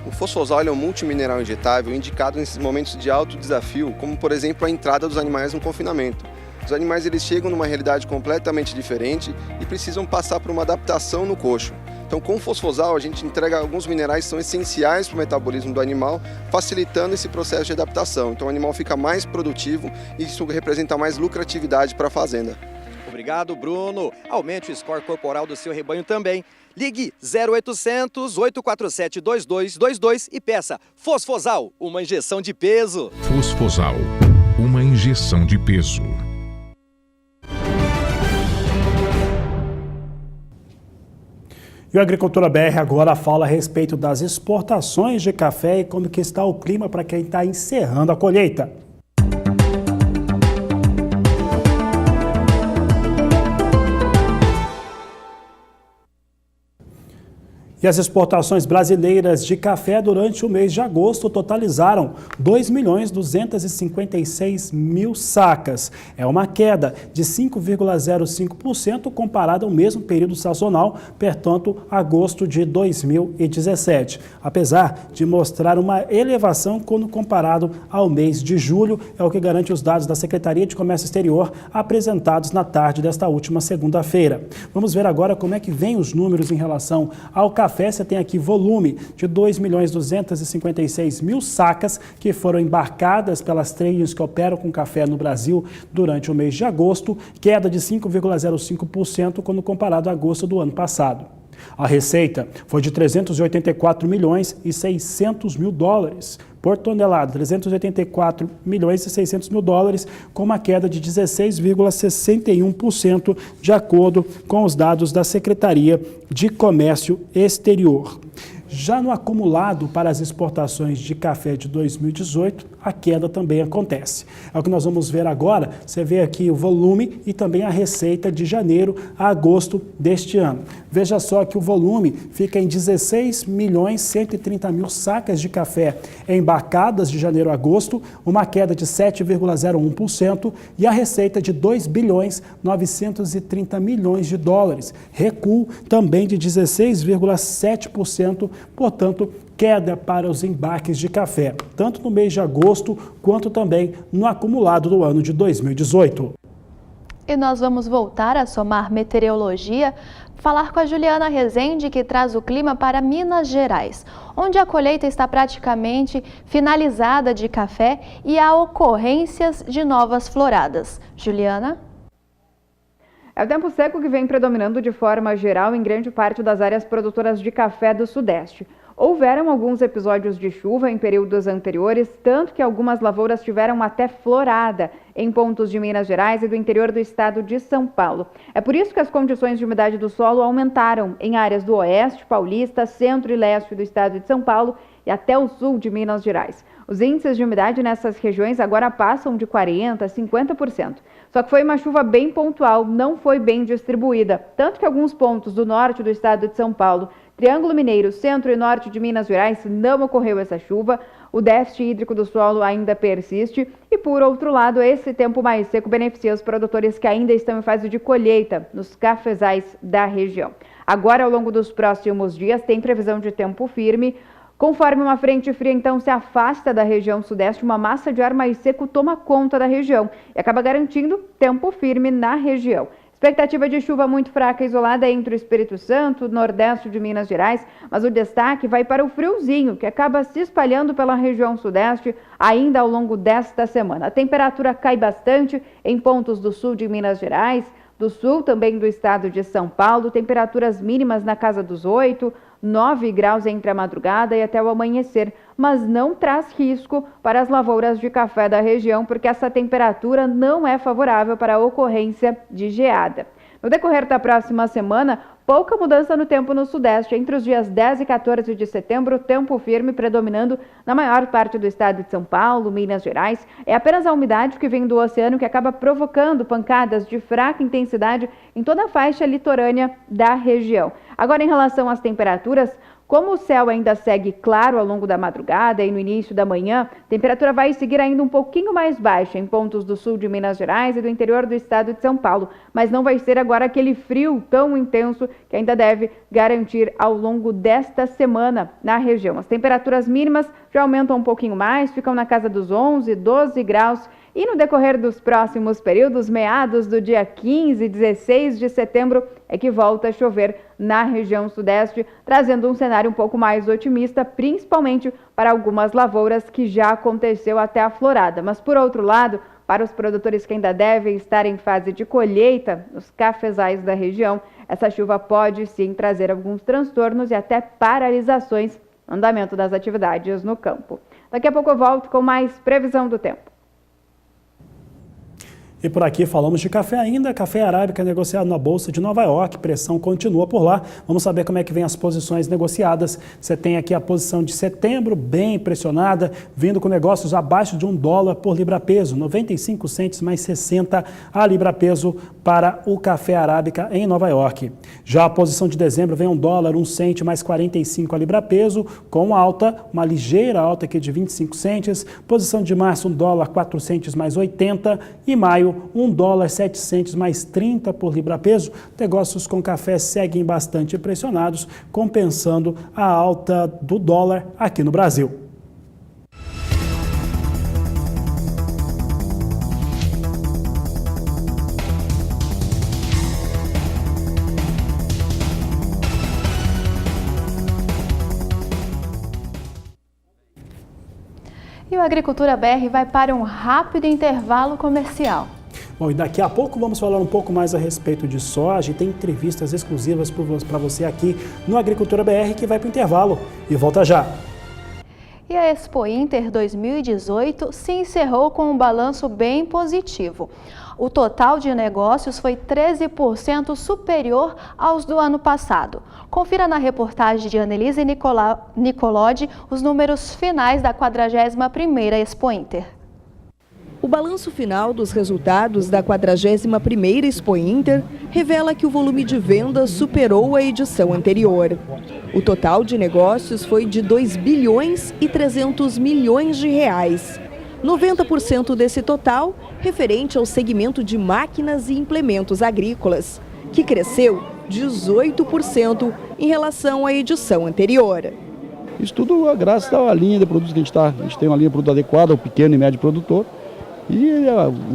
O Fosfosal é um multimineral injetável indicado nesses momentos de alto desafio, como por exemplo a entrada dos animais no confinamento. Os animais eles chegam numa realidade completamente diferente e precisam passar por uma adaptação no coxo. Então, com o Fosfosal, a gente entrega alguns minerais que são essenciais para o metabolismo do animal, facilitando esse processo de adaptação. Então, o animal fica mais produtivo e isso representa mais lucratividade para a fazenda. Obrigado, Bruno. Aumente o score corporal do seu rebanho também. Ligue 0800 847 2222 e peça Fosfosal, uma injeção de peso. Fosfosal, uma injeção de peso. E o Agricultura BR agora fala a respeito das exportações de café e como que está o clima para quem está encerrando a colheita. E as exportações brasileiras de café durante o mês de agosto totalizaram 2.256.000 sacas. É uma queda de 5,05% comparada ao mesmo período sazonal, portanto, agosto de 2017. Apesar de mostrar uma elevação quando comparado ao mês de julho, é o que garante os dados da Secretaria de Comércio Exterior apresentados na tarde desta última segunda-feira. Vamos ver agora como é que vem os números em relação ao café. Você tem aqui volume de 2.256.000 sacas que foram embarcadas pelas tradings que operam com café no Brasil durante o mês de agosto, queda de 5,05% quando comparado a agosto do ano passado. A receita foi de 384 milhões e 600 mil dólares por tonelada, 384 milhões e 600 mil dólares, com uma queda de 16,61%, de acordo com os dados da Secretaria de Comércio Exterior. Já no acumulado para as exportações de café de 2018, a queda também acontece. É o que nós vamos ver agora. Você vê aqui o volume e também a receita de janeiro a agosto deste ano. Veja só que o volume fica em 16.130.000 sacas de café embarcadas de janeiro a agosto, uma queda de 7,01%, e a receita de 2.930 milhões de dólares, recuo também de 16,7%, portanto, queda para os embarques de café, tanto no mês de agosto quanto também no acumulado do ano de 2018. E nós vamos voltar a somar meteorologia, falar com a Juliana Rezende, que traz o clima para Minas Gerais, onde a colheita está praticamente finalizada de café e há ocorrências de novas floradas. Juliana? É o tempo seco que vem predominando de forma geral em grande parte das áreas produtoras de café do Sudeste. Houveram alguns episódios de chuva em períodos anteriores, tanto que algumas lavouras tiveram até florada em pontos de Minas Gerais e do interior do estado de São Paulo. É por isso que as condições de umidade do solo aumentaram em áreas do oeste paulista, centro e leste do estado de São Paulo e até o sul de Minas Gerais. Os índices de umidade nessas regiões agora passam de 40% a 50%. Só que foi uma chuva bem pontual, não foi bem distribuída, tanto que alguns pontos do norte do estado de São Paulo, Triângulo Mineiro, centro e norte de Minas Gerais, não ocorreu essa chuva. O déficit hídrico do solo ainda persiste e, por outro lado, esse tempo mais seco beneficia os produtores que ainda estão em fase de colheita nos cafezais da região. Agora, ao longo dos próximos dias, tem previsão de tempo firme. Conforme uma frente fria, então, se afasta da região sudeste, uma massa de ar mais seco toma conta da região e acaba garantindo tempo firme na região. Expectativa de chuva muito fraca e isolada entre o Espírito Santo, nordeste de Minas Gerais, mas o destaque vai para o friozinho, que acaba se espalhando pela região sudeste ainda ao longo desta semana. A temperatura cai bastante em pontos do sul de Minas Gerais, do sul também do estado de São Paulo, temperaturas mínimas na casa dos 8, 9 graus entre a madrugada e até o amanhecer, mas não traz risco para as lavouras de café da região, porque essa temperatura não é favorável para a ocorrência de geada. No decorrer da próxima semana, pouca mudança no tempo no sudeste. Entre os dias 10 e 14 de setembro, tempo firme predominando na maior parte do estado de São Paulo, Minas Gerais. É apenas a umidade que vem do oceano que acaba provocando pancadas de fraca intensidade em toda a faixa litorânea da região. Agora, em relação às temperaturas, como o céu ainda segue claro ao longo da madrugada e no início da manhã, a temperatura vai seguir ainda um pouquinho mais baixa em pontos do sul de Minas Gerais e do interior do estado de São Paulo, mas não vai ser agora aquele frio tão intenso que ainda deve garantir ao longo desta semana na região. As temperaturas mínimas já aumentam um pouquinho mais, ficam na casa dos 11, 12 graus. E no decorrer dos próximos períodos, meados do dia 15 e 16 de setembro, é que volta a chover na região sudeste, trazendo um cenário um pouco mais otimista, principalmente para algumas lavouras que já aconteceu até a florada. Mas, por outro lado, para os produtores que ainda devem estar em fase de colheita nos cafezais da região, essa chuva pode sim trazer alguns transtornos e até paralisações no andamento das atividades no campo. Daqui a pouco eu volto com mais previsão do tempo. E por aqui falamos de café ainda, café arábica negociado na Bolsa de Nova York, pressão continua por lá. Vamos saber como é que vem as posições negociadas. Você tem aqui a posição de setembro, bem pressionada, vindo com negócios abaixo de $1 por libra-peso, 95 centes mais 60 a libra-peso para o café arábica em Nova York. Já a posição de dezembro vem $1, 1 cente mais 45 a libra-peso, com alta, uma ligeira alta aqui de 25 centes. Posição de março, $1, 4 centes mais 80 e maio, $1, 7 centes mais 30 por libra-peso. Negócios com café seguem bastante pressionados, compensando a alta do dólar aqui no Brasil. E o Agricultura BR vai para um rápido intervalo comercial. Bom, e daqui a pouco vamos falar um pouco mais a respeito de soja e tem entrevistas exclusivas para você aqui no Agricultura BR, que vai para o intervalo e volta já. E a Expo Inter 2018 se encerrou com um balanço bem positivo. O total de negócios foi 13% superior aos do ano passado. Confira na reportagem de Annelise Nicolodi os números finais da 41ª Expo Inter. O balanço final dos resultados da 41ª Expo Inter revela que o volume de vendas superou a edição anterior. O total de negócios foi de 2 bilhões e 300 milhões de reais. 90% desse total referente ao segmento de máquinas e implementos agrícolas, que cresceu 18% em relação à edição anterior. Isso tudo é graças à linha de produtos que a gente tem uma linha de produto adequada ao pequeno e médio produtor. E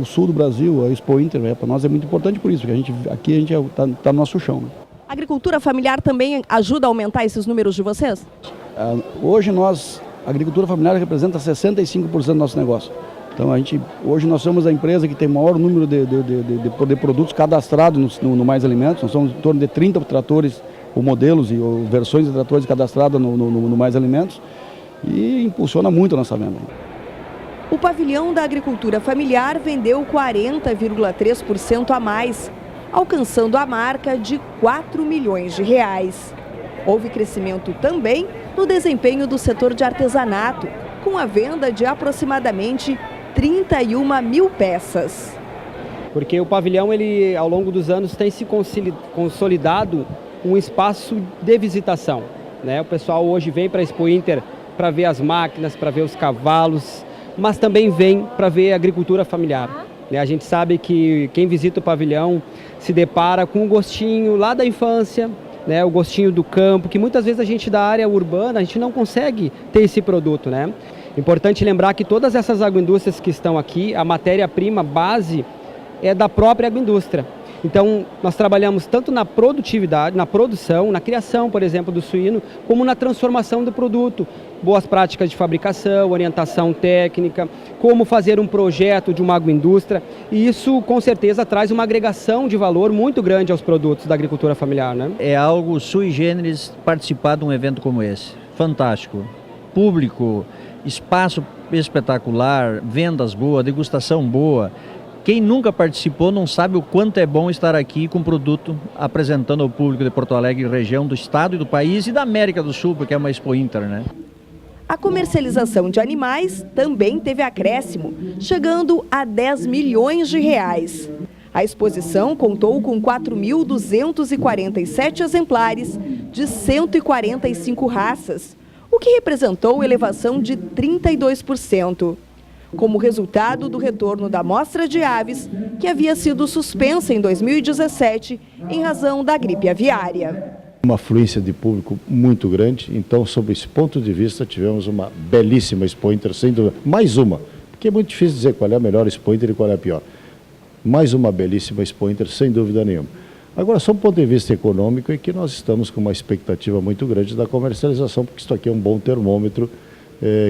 o sul do Brasil, a Expo Inter, para nós é muito importante por isso, porque aqui a gente está no nosso chão. Né? A agricultura familiar também ajuda a aumentar esses números de vocês? Hoje a agricultura familiar representa 65% do nosso negócio. Então hoje nós somos a empresa que tem o maior número de produtos cadastrados no Mais Alimentos. Nós somos em torno de 30 tratores ou modelos ou versões de tratores cadastrados no Mais Alimentos e impulsiona muito a nossa venda. O pavilhão da agricultura familiar vendeu 40,3% a mais, alcançando a marca de 4 milhões de reais. Houve crescimento também no desempenho do setor de artesanato, com a venda de aproximadamente 31 mil peças. Porque o pavilhão, ao longo dos anos, tem se consolidado um espaço de visitação, né? O pessoal hoje vem para a Expo Inter para ver as máquinas, para ver os cavalos, mas também vem para ver a agricultura familiar. A gente sabe que quem visita o pavilhão se depara com um gostinho lá da infância, né, o gostinho do campo, que muitas vezes a gente da área urbana, a gente não consegue ter esse produto, né? Importante lembrar que todas essas agroindústrias que estão aqui, a matéria-prima base é da própria agroindústria. Então, nós trabalhamos tanto na produtividade, na produção, na criação, por exemplo, do suíno, como na transformação do produto. Boas práticas de fabricação, orientação técnica, como fazer um projeto de uma agroindústria. E isso, com certeza, traz uma agregação de valor muito grande aos produtos da agricultura familiar, né? É algo sui generis participar de um evento como esse. Fantástico. Público, espaço espetacular, vendas boas, degustação boa. Quem nunca participou não sabe o quanto é bom estar aqui com o produto apresentando ao público de Porto Alegre, região do estado e do país e da América do Sul, porque é uma Expo Inter, né? A comercialização de animais também teve acréscimo, chegando a 10 milhões de reais. A exposição contou com 4.247 exemplares de 145 raças, o que representou elevação de 32%. Como resultado do retorno da mostra de aves, que havia sido suspensa em 2017 em razão da gripe aviária. Uma afluência de público muito grande, então, sob esse ponto de vista, tivemos uma belíssima Expo Inter, sem dúvida. Mais uma, porque é muito difícil dizer qual é a melhor Expo Inter e qual é a pior. Mais uma belíssima Expo Inter, sem dúvida nenhuma. Agora, sob o ponto de vista econômico, é que nós estamos com uma expectativa muito grande da comercialização, porque isso aqui é um bom termômetro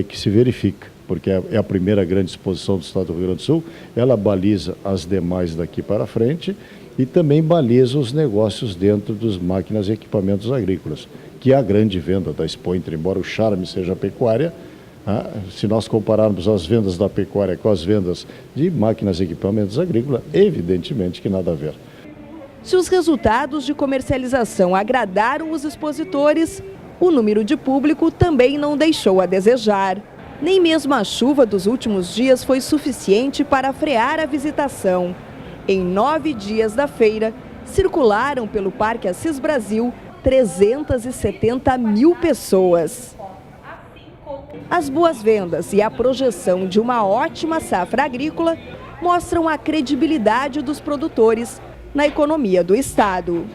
que se verifica. Porque é a primeira grande exposição do estado do Rio Grande do Sul, ela baliza as demais daqui para frente e também baliza os negócios dentro das máquinas e equipamentos agrícolas, que é a grande venda da Expo Inter, embora o charme seja a pecuária, se nós compararmos as vendas da pecuária com as vendas de máquinas e equipamentos agrícolas, evidentemente que nada a ver. Se os resultados de comercialização agradaram os expositores, o número de público também não deixou a desejar. Nem mesmo a chuva dos últimos dias foi suficiente para frear a visitação. Em 9 dias da feira, circularam pelo Parque Assis Brasil 370 mil pessoas. As boas vendas e a projeção de uma ótima safra agrícola mostram a credibilidade dos produtores na economia do estado.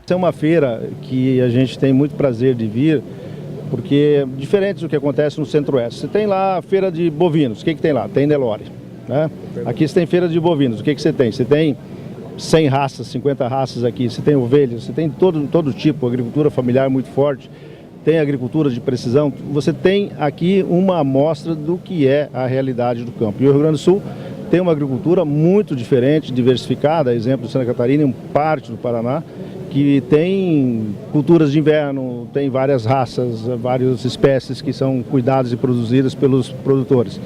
É uma feira que a gente tem muito prazer de vir, porque é diferente do que acontece no Centro-Oeste. Você tem lá a feira de bovinos, o que tem lá? Tem Nelore, né? Aqui você tem feira de bovinos, o que você tem? Você tem 100 raças, 50 raças aqui, você tem ovelhas, você tem todo tipo, agricultura familiar muito forte, tem agricultura de precisão. Você tem aqui uma amostra do que é a realidade do campo. E o Rio Grande do Sul tem uma agricultura muito diferente, diversificada, exemplo de Santa Catarina e parte do Paraná, que tem culturas de inverno, tem várias raças, várias espécies que são cuidadas e produzidas pelos produtores.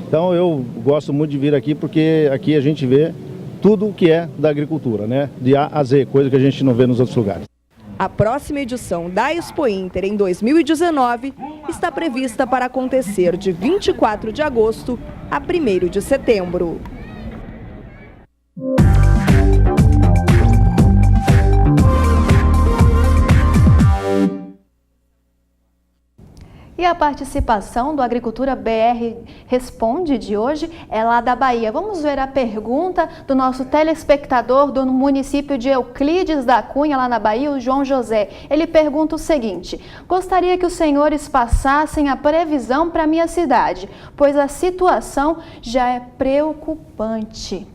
Então eu gosto muito de vir aqui porque aqui a gente vê tudo o que é da agricultura, né? De A a Z, coisa que a gente não vê nos outros lugares. A próxima edição da Expo Inter em 2019 está prevista para acontecer de 24 de agosto a 1º de setembro. E a participação do Agricultura BR Responde de hoje é lá da Bahia. Vamos ver a pergunta do nosso telespectador do município de Euclides da Cunha, lá na Bahia, o João José. Ele pergunta o seguinte: gostaria que os senhores passassem a previsão para a minha cidade, pois a situação já é preocupante.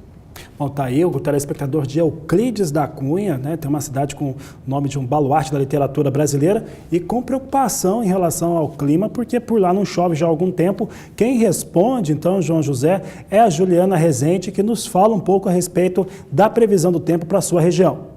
Bom, tá aí o telespectador de Euclides da Cunha, né? Tem uma cidade com o nome de um baluarte da literatura brasileira e com preocupação em relação ao clima, porque por lá não chove já há algum tempo. Quem responde, então, João José, é a Juliana Rezende, que nos fala um pouco a respeito da previsão do tempo para a sua região.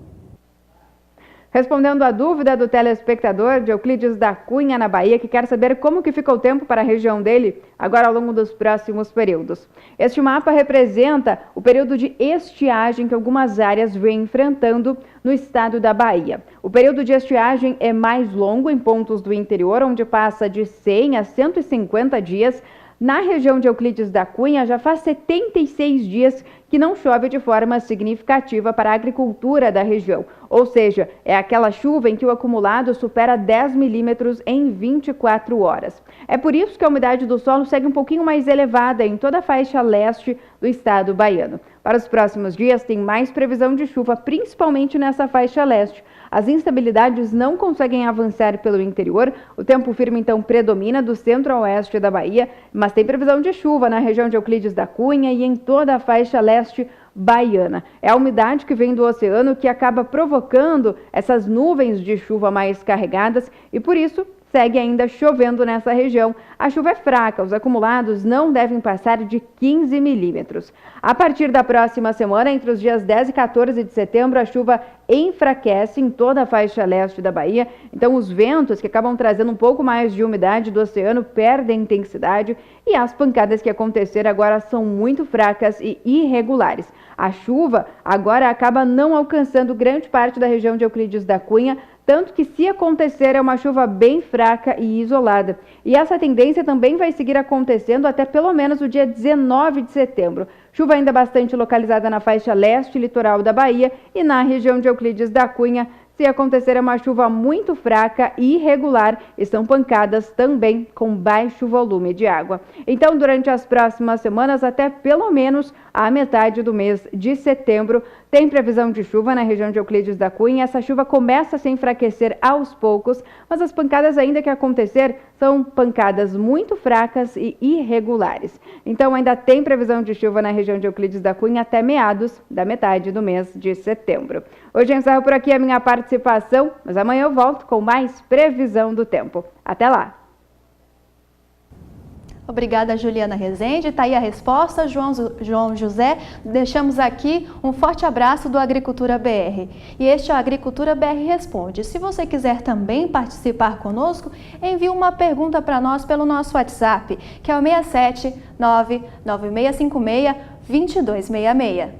Respondendo à dúvida do telespectador de Euclides da Cunha, na Bahia, que quer saber como que fica o tempo para a região dele, agora ao longo dos próximos períodos. Este mapa representa o período de estiagem que algumas áreas vêm enfrentando no estado da Bahia. O período de estiagem é mais longo em pontos do interior, onde passa de 100 a 150 dias. Na região de Euclides da Cunha, já faz 76 dias que não chove de forma significativa para a agricultura da região. Ou seja, é aquela chuva em que o acumulado supera 10 milímetros em 24 horas. É por isso que a umidade do solo segue um pouquinho mais elevada em toda a faixa leste do estado baiano. Para os próximos dias, tem mais previsão de chuva, principalmente nessa faixa leste. As instabilidades não conseguem avançar pelo interior. O tempo firme, então, predomina do centro a oeste da Bahia, mas tem previsão de chuva na região de Euclides da Cunha e em toda a faixa leste baiana. É a umidade que vem do oceano que acaba provocando essas nuvens de chuva mais carregadas e, por isso, segue ainda chovendo nessa região. A chuva é fraca, os acumulados não devem passar de 15 milímetros. A partir da próxima semana, entre os dias 10 e 14 de setembro, a chuva enfraquece em toda a faixa leste da Bahia. Então, os ventos que acabam trazendo um pouco mais de umidade do oceano perdem intensidade e as pancadas que aconteceram agora são muito fracas e irregulares. A chuva agora acaba não alcançando grande parte da região de Euclides da Cunha, tanto que, se acontecer, é uma chuva bem fraca e isolada. E essa tendência também vai seguir acontecendo até pelo menos o dia 19 de setembro. Chuva ainda bastante localizada na faixa leste litoral da Bahia e na região de Euclides da Cunha. Se acontecer, é uma chuva muito fraca e irregular, estão pancadas também com baixo volume de água. Então, durante as próximas semanas, até pelo menos a metade do mês de setembro, tem previsão de chuva na região de Euclides da Cunha. Essa chuva começa a se enfraquecer aos poucos, mas as pancadas ainda que acontecer são pancadas muito fracas e irregulares. Então, ainda tem previsão de chuva na região de Euclides da Cunha até meados da metade do mês de setembro. Hoje eu encerro por aqui a minha participação, mas amanhã eu volto com mais previsão do tempo. Até lá! Obrigada, Juliana Rezende. Está aí a resposta, João José. Deixamos aqui um forte abraço do Agricultura BR. E este é o Agricultura BR Responde. Se você quiser também participar conosco, envie uma pergunta para nós pelo nosso WhatsApp, que é o 67996562266.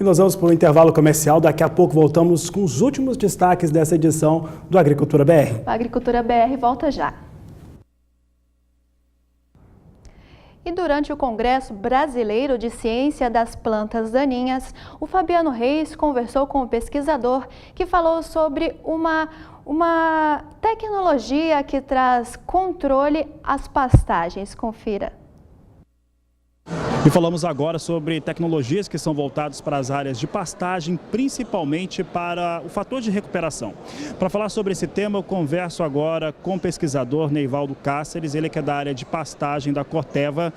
E nós vamos para o intervalo comercial. Daqui a pouco voltamos com os últimos destaques dessa edição do Agricultura BR. O Agricultura BR volta já. E durante o Congresso Brasileiro de Ciência das Plantas Daninhas, o Fabiano Reis conversou com o pesquisador que falou sobre uma tecnologia que traz controle às pastagens. Confira. E falamos agora sobre tecnologias que são voltadas para as áreas de pastagem, principalmente para o fator de recuperação. Para falar sobre esse tema, eu converso agora com o pesquisador Neivaldo Cáceres, ele que é da área de pastagem da Corteva.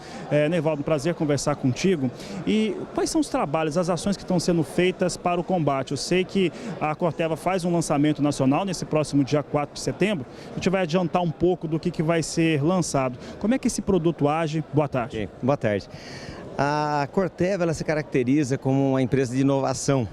Neivaldo, um prazer conversar contigo. E quais são os trabalhos, as ações que estão sendo feitas para o combate? Eu sei que a Corteva faz um lançamento nacional nesse próximo dia 4 de setembro. A gente vai adiantar um pouco do que vai ser lançado. Como é que esse produto age? Boa tarde. Okay. Boa tarde. A Corteva ela se caracteriza como uma empresa de inovação.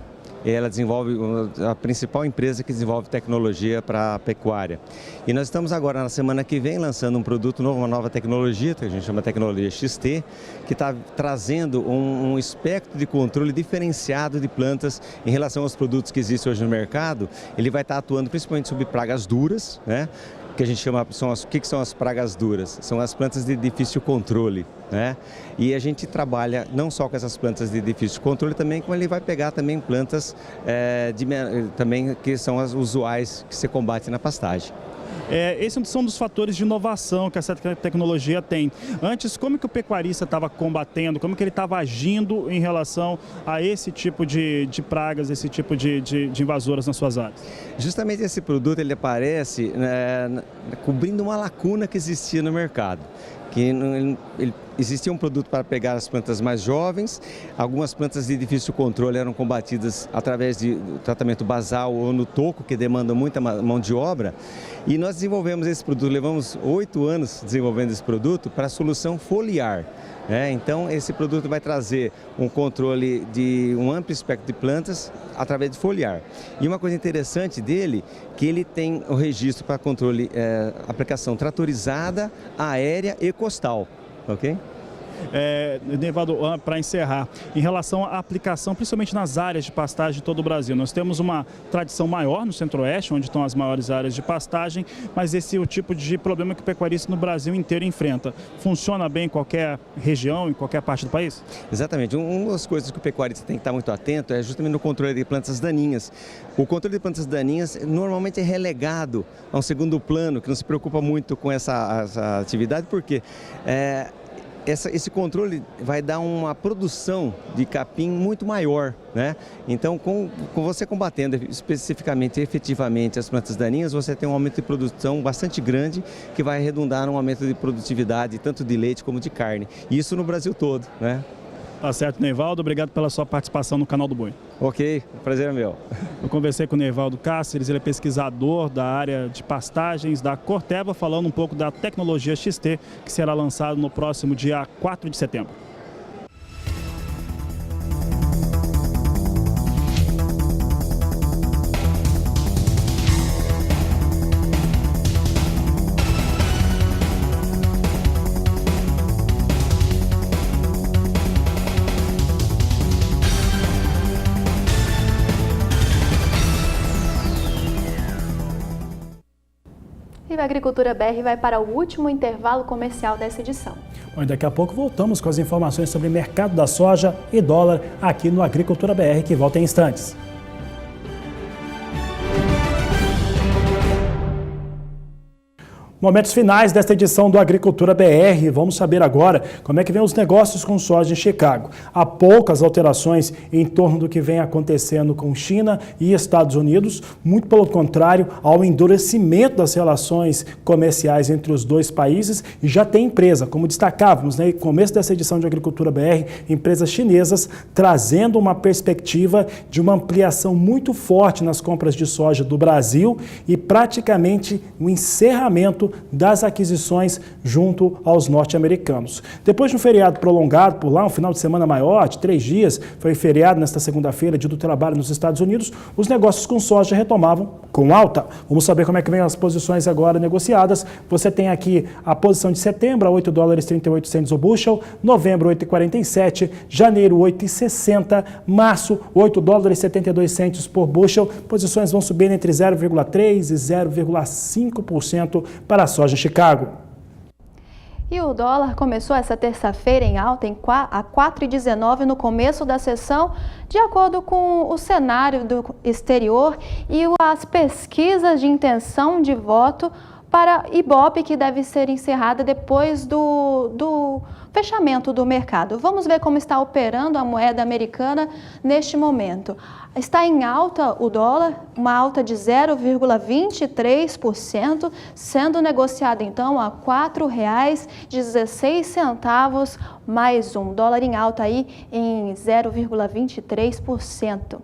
Ela desenvolve a principal empresa que desenvolve tecnologia para a pecuária. E nós estamos agora, na semana que vem, lançando um produto novo, uma nova tecnologia, que a gente chama de tecnologia XT, que está trazendo um espectro de controle diferenciado de plantas em relação aos produtos que existem hoje no mercado. Ele vai estar atuando principalmente sobre pragas duras, né? Que a gente chama, o que são as pragas duras? São as plantas de difícil controle, né? E a gente trabalha não só com essas plantas de difícil controle também, como ele vai pegar também plantas também que são as usuais que se combate na pastagem. Esses são dos fatores de inovação que essa tecnologia tem. Antes, como que o pecuarista estava combatendo, como que ele estava agindo em relação a esse tipo de pragas, esse tipo de invasoras nas suas áreas? Justamente esse produto ele aparece cobrindo uma lacuna que existia no mercado. Existia um produto para pegar as plantas mais jovens, algumas plantas de difícil controle eram combatidas através de tratamento basal ou no toco, que demanda muita mão de obra, e nós desenvolvemos esse produto, levamos 8 anos desenvolvendo esse produto para a solução foliar. Então esse produto vai trazer um controle de um amplo espectro de plantas através de foliar. E uma coisa interessante dele, que ele tem o registro para controle, aplicação tratorizada, aérea e costal, ok? Neivaldo, para encerrar, em relação à aplicação, principalmente nas áreas de pastagem de todo o Brasil, nós temos uma tradição maior no Centro-Oeste, onde estão as maiores áreas de pastagem, mas esse é o tipo de problema que o pecuarista no Brasil inteiro enfrenta. Funciona bem em qualquer região, em qualquer parte do país? Exatamente. Uma das coisas que o pecuarista tem que estar muito atento é justamente no controle de plantas daninhas. O controle de plantas daninhas normalmente é relegado a um segundo plano, que não se preocupa muito com essa atividade, porque esse controle vai dar uma produção de capim muito maior, né? Então, com você combatendo especificamente e efetivamente as plantas daninhas, você tem um aumento de produção bastante grande, que vai redundar num aumento de produtividade, tanto de leite como de carne. E isso no Brasil todo, né? Tá certo, Neivaldo. Obrigado pela sua participação no Canal do Boi. Ok, o prazer é meu. Eu conversei com o Neivaldo Cáceres, ele é pesquisador da área de pastagens da Corteva, falando um pouco da tecnologia XT, que será lançado no próximo dia 4 de setembro. E a Agricultura BR vai para o último intervalo comercial dessa edição. Bom, daqui a pouco voltamos com as informações sobre o mercado da soja e dólar aqui no Agricultura BR, que volta em instantes. Momentos finais desta edição do Agricultura BR. Vamos saber agora como é que vem os negócios com soja em Chicago. Há poucas alterações em torno do que vem acontecendo com China e Estados Unidos, muito pelo contrário, ao endurecimento das relações comerciais entre os dois países, e já tem empresa, como destacávamos no começo dessa edição de Agricultura BR, empresas chinesas trazendo uma perspectiva de uma ampliação muito forte nas compras de soja do Brasil e praticamente o encerramento das aquisições junto aos norte-americanos. Depois de um feriado prolongado por lá, um final de semana maior, de 3 dias, foi feriado nesta segunda-feira, dia do trabalho nos Estados Unidos, os negócios com soja retomavam com alta. Vamos saber como é que vem as posições agora negociadas. Você tem aqui a posição de setembro, a $8,38 o bushel, novembro, 8,47, janeiro, 8,60, março, $8,72 por bushel. Posições vão subir entre 0,3% e 0,5% para a soja em Chicago. E o dólar começou essa terça-feira em alta a 4,19 no começo da sessão, de acordo com o cenário do exterior e as pesquisas de intenção de voto para Ibope, que deve ser encerrada depois do fechamento do mercado. Vamos ver como está operando a moeda americana neste momento. Está em alta o dólar, uma alta de 0,23%, sendo negociado então a R$ 4,16 mais um. Dólar em alta aí em 0,23%.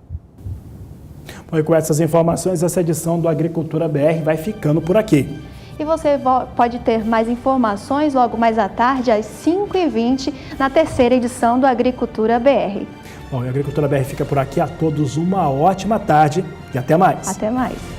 Bom, e com essas informações, essa edição do Agricultura BR vai ficando por aqui. E você pode ter mais informações logo mais à tarde, às 5h20, na terceira edição do Agricultura BR. Bom, e a Agricultura BR fica por aqui. A todos uma ótima tarde e até mais. Até mais.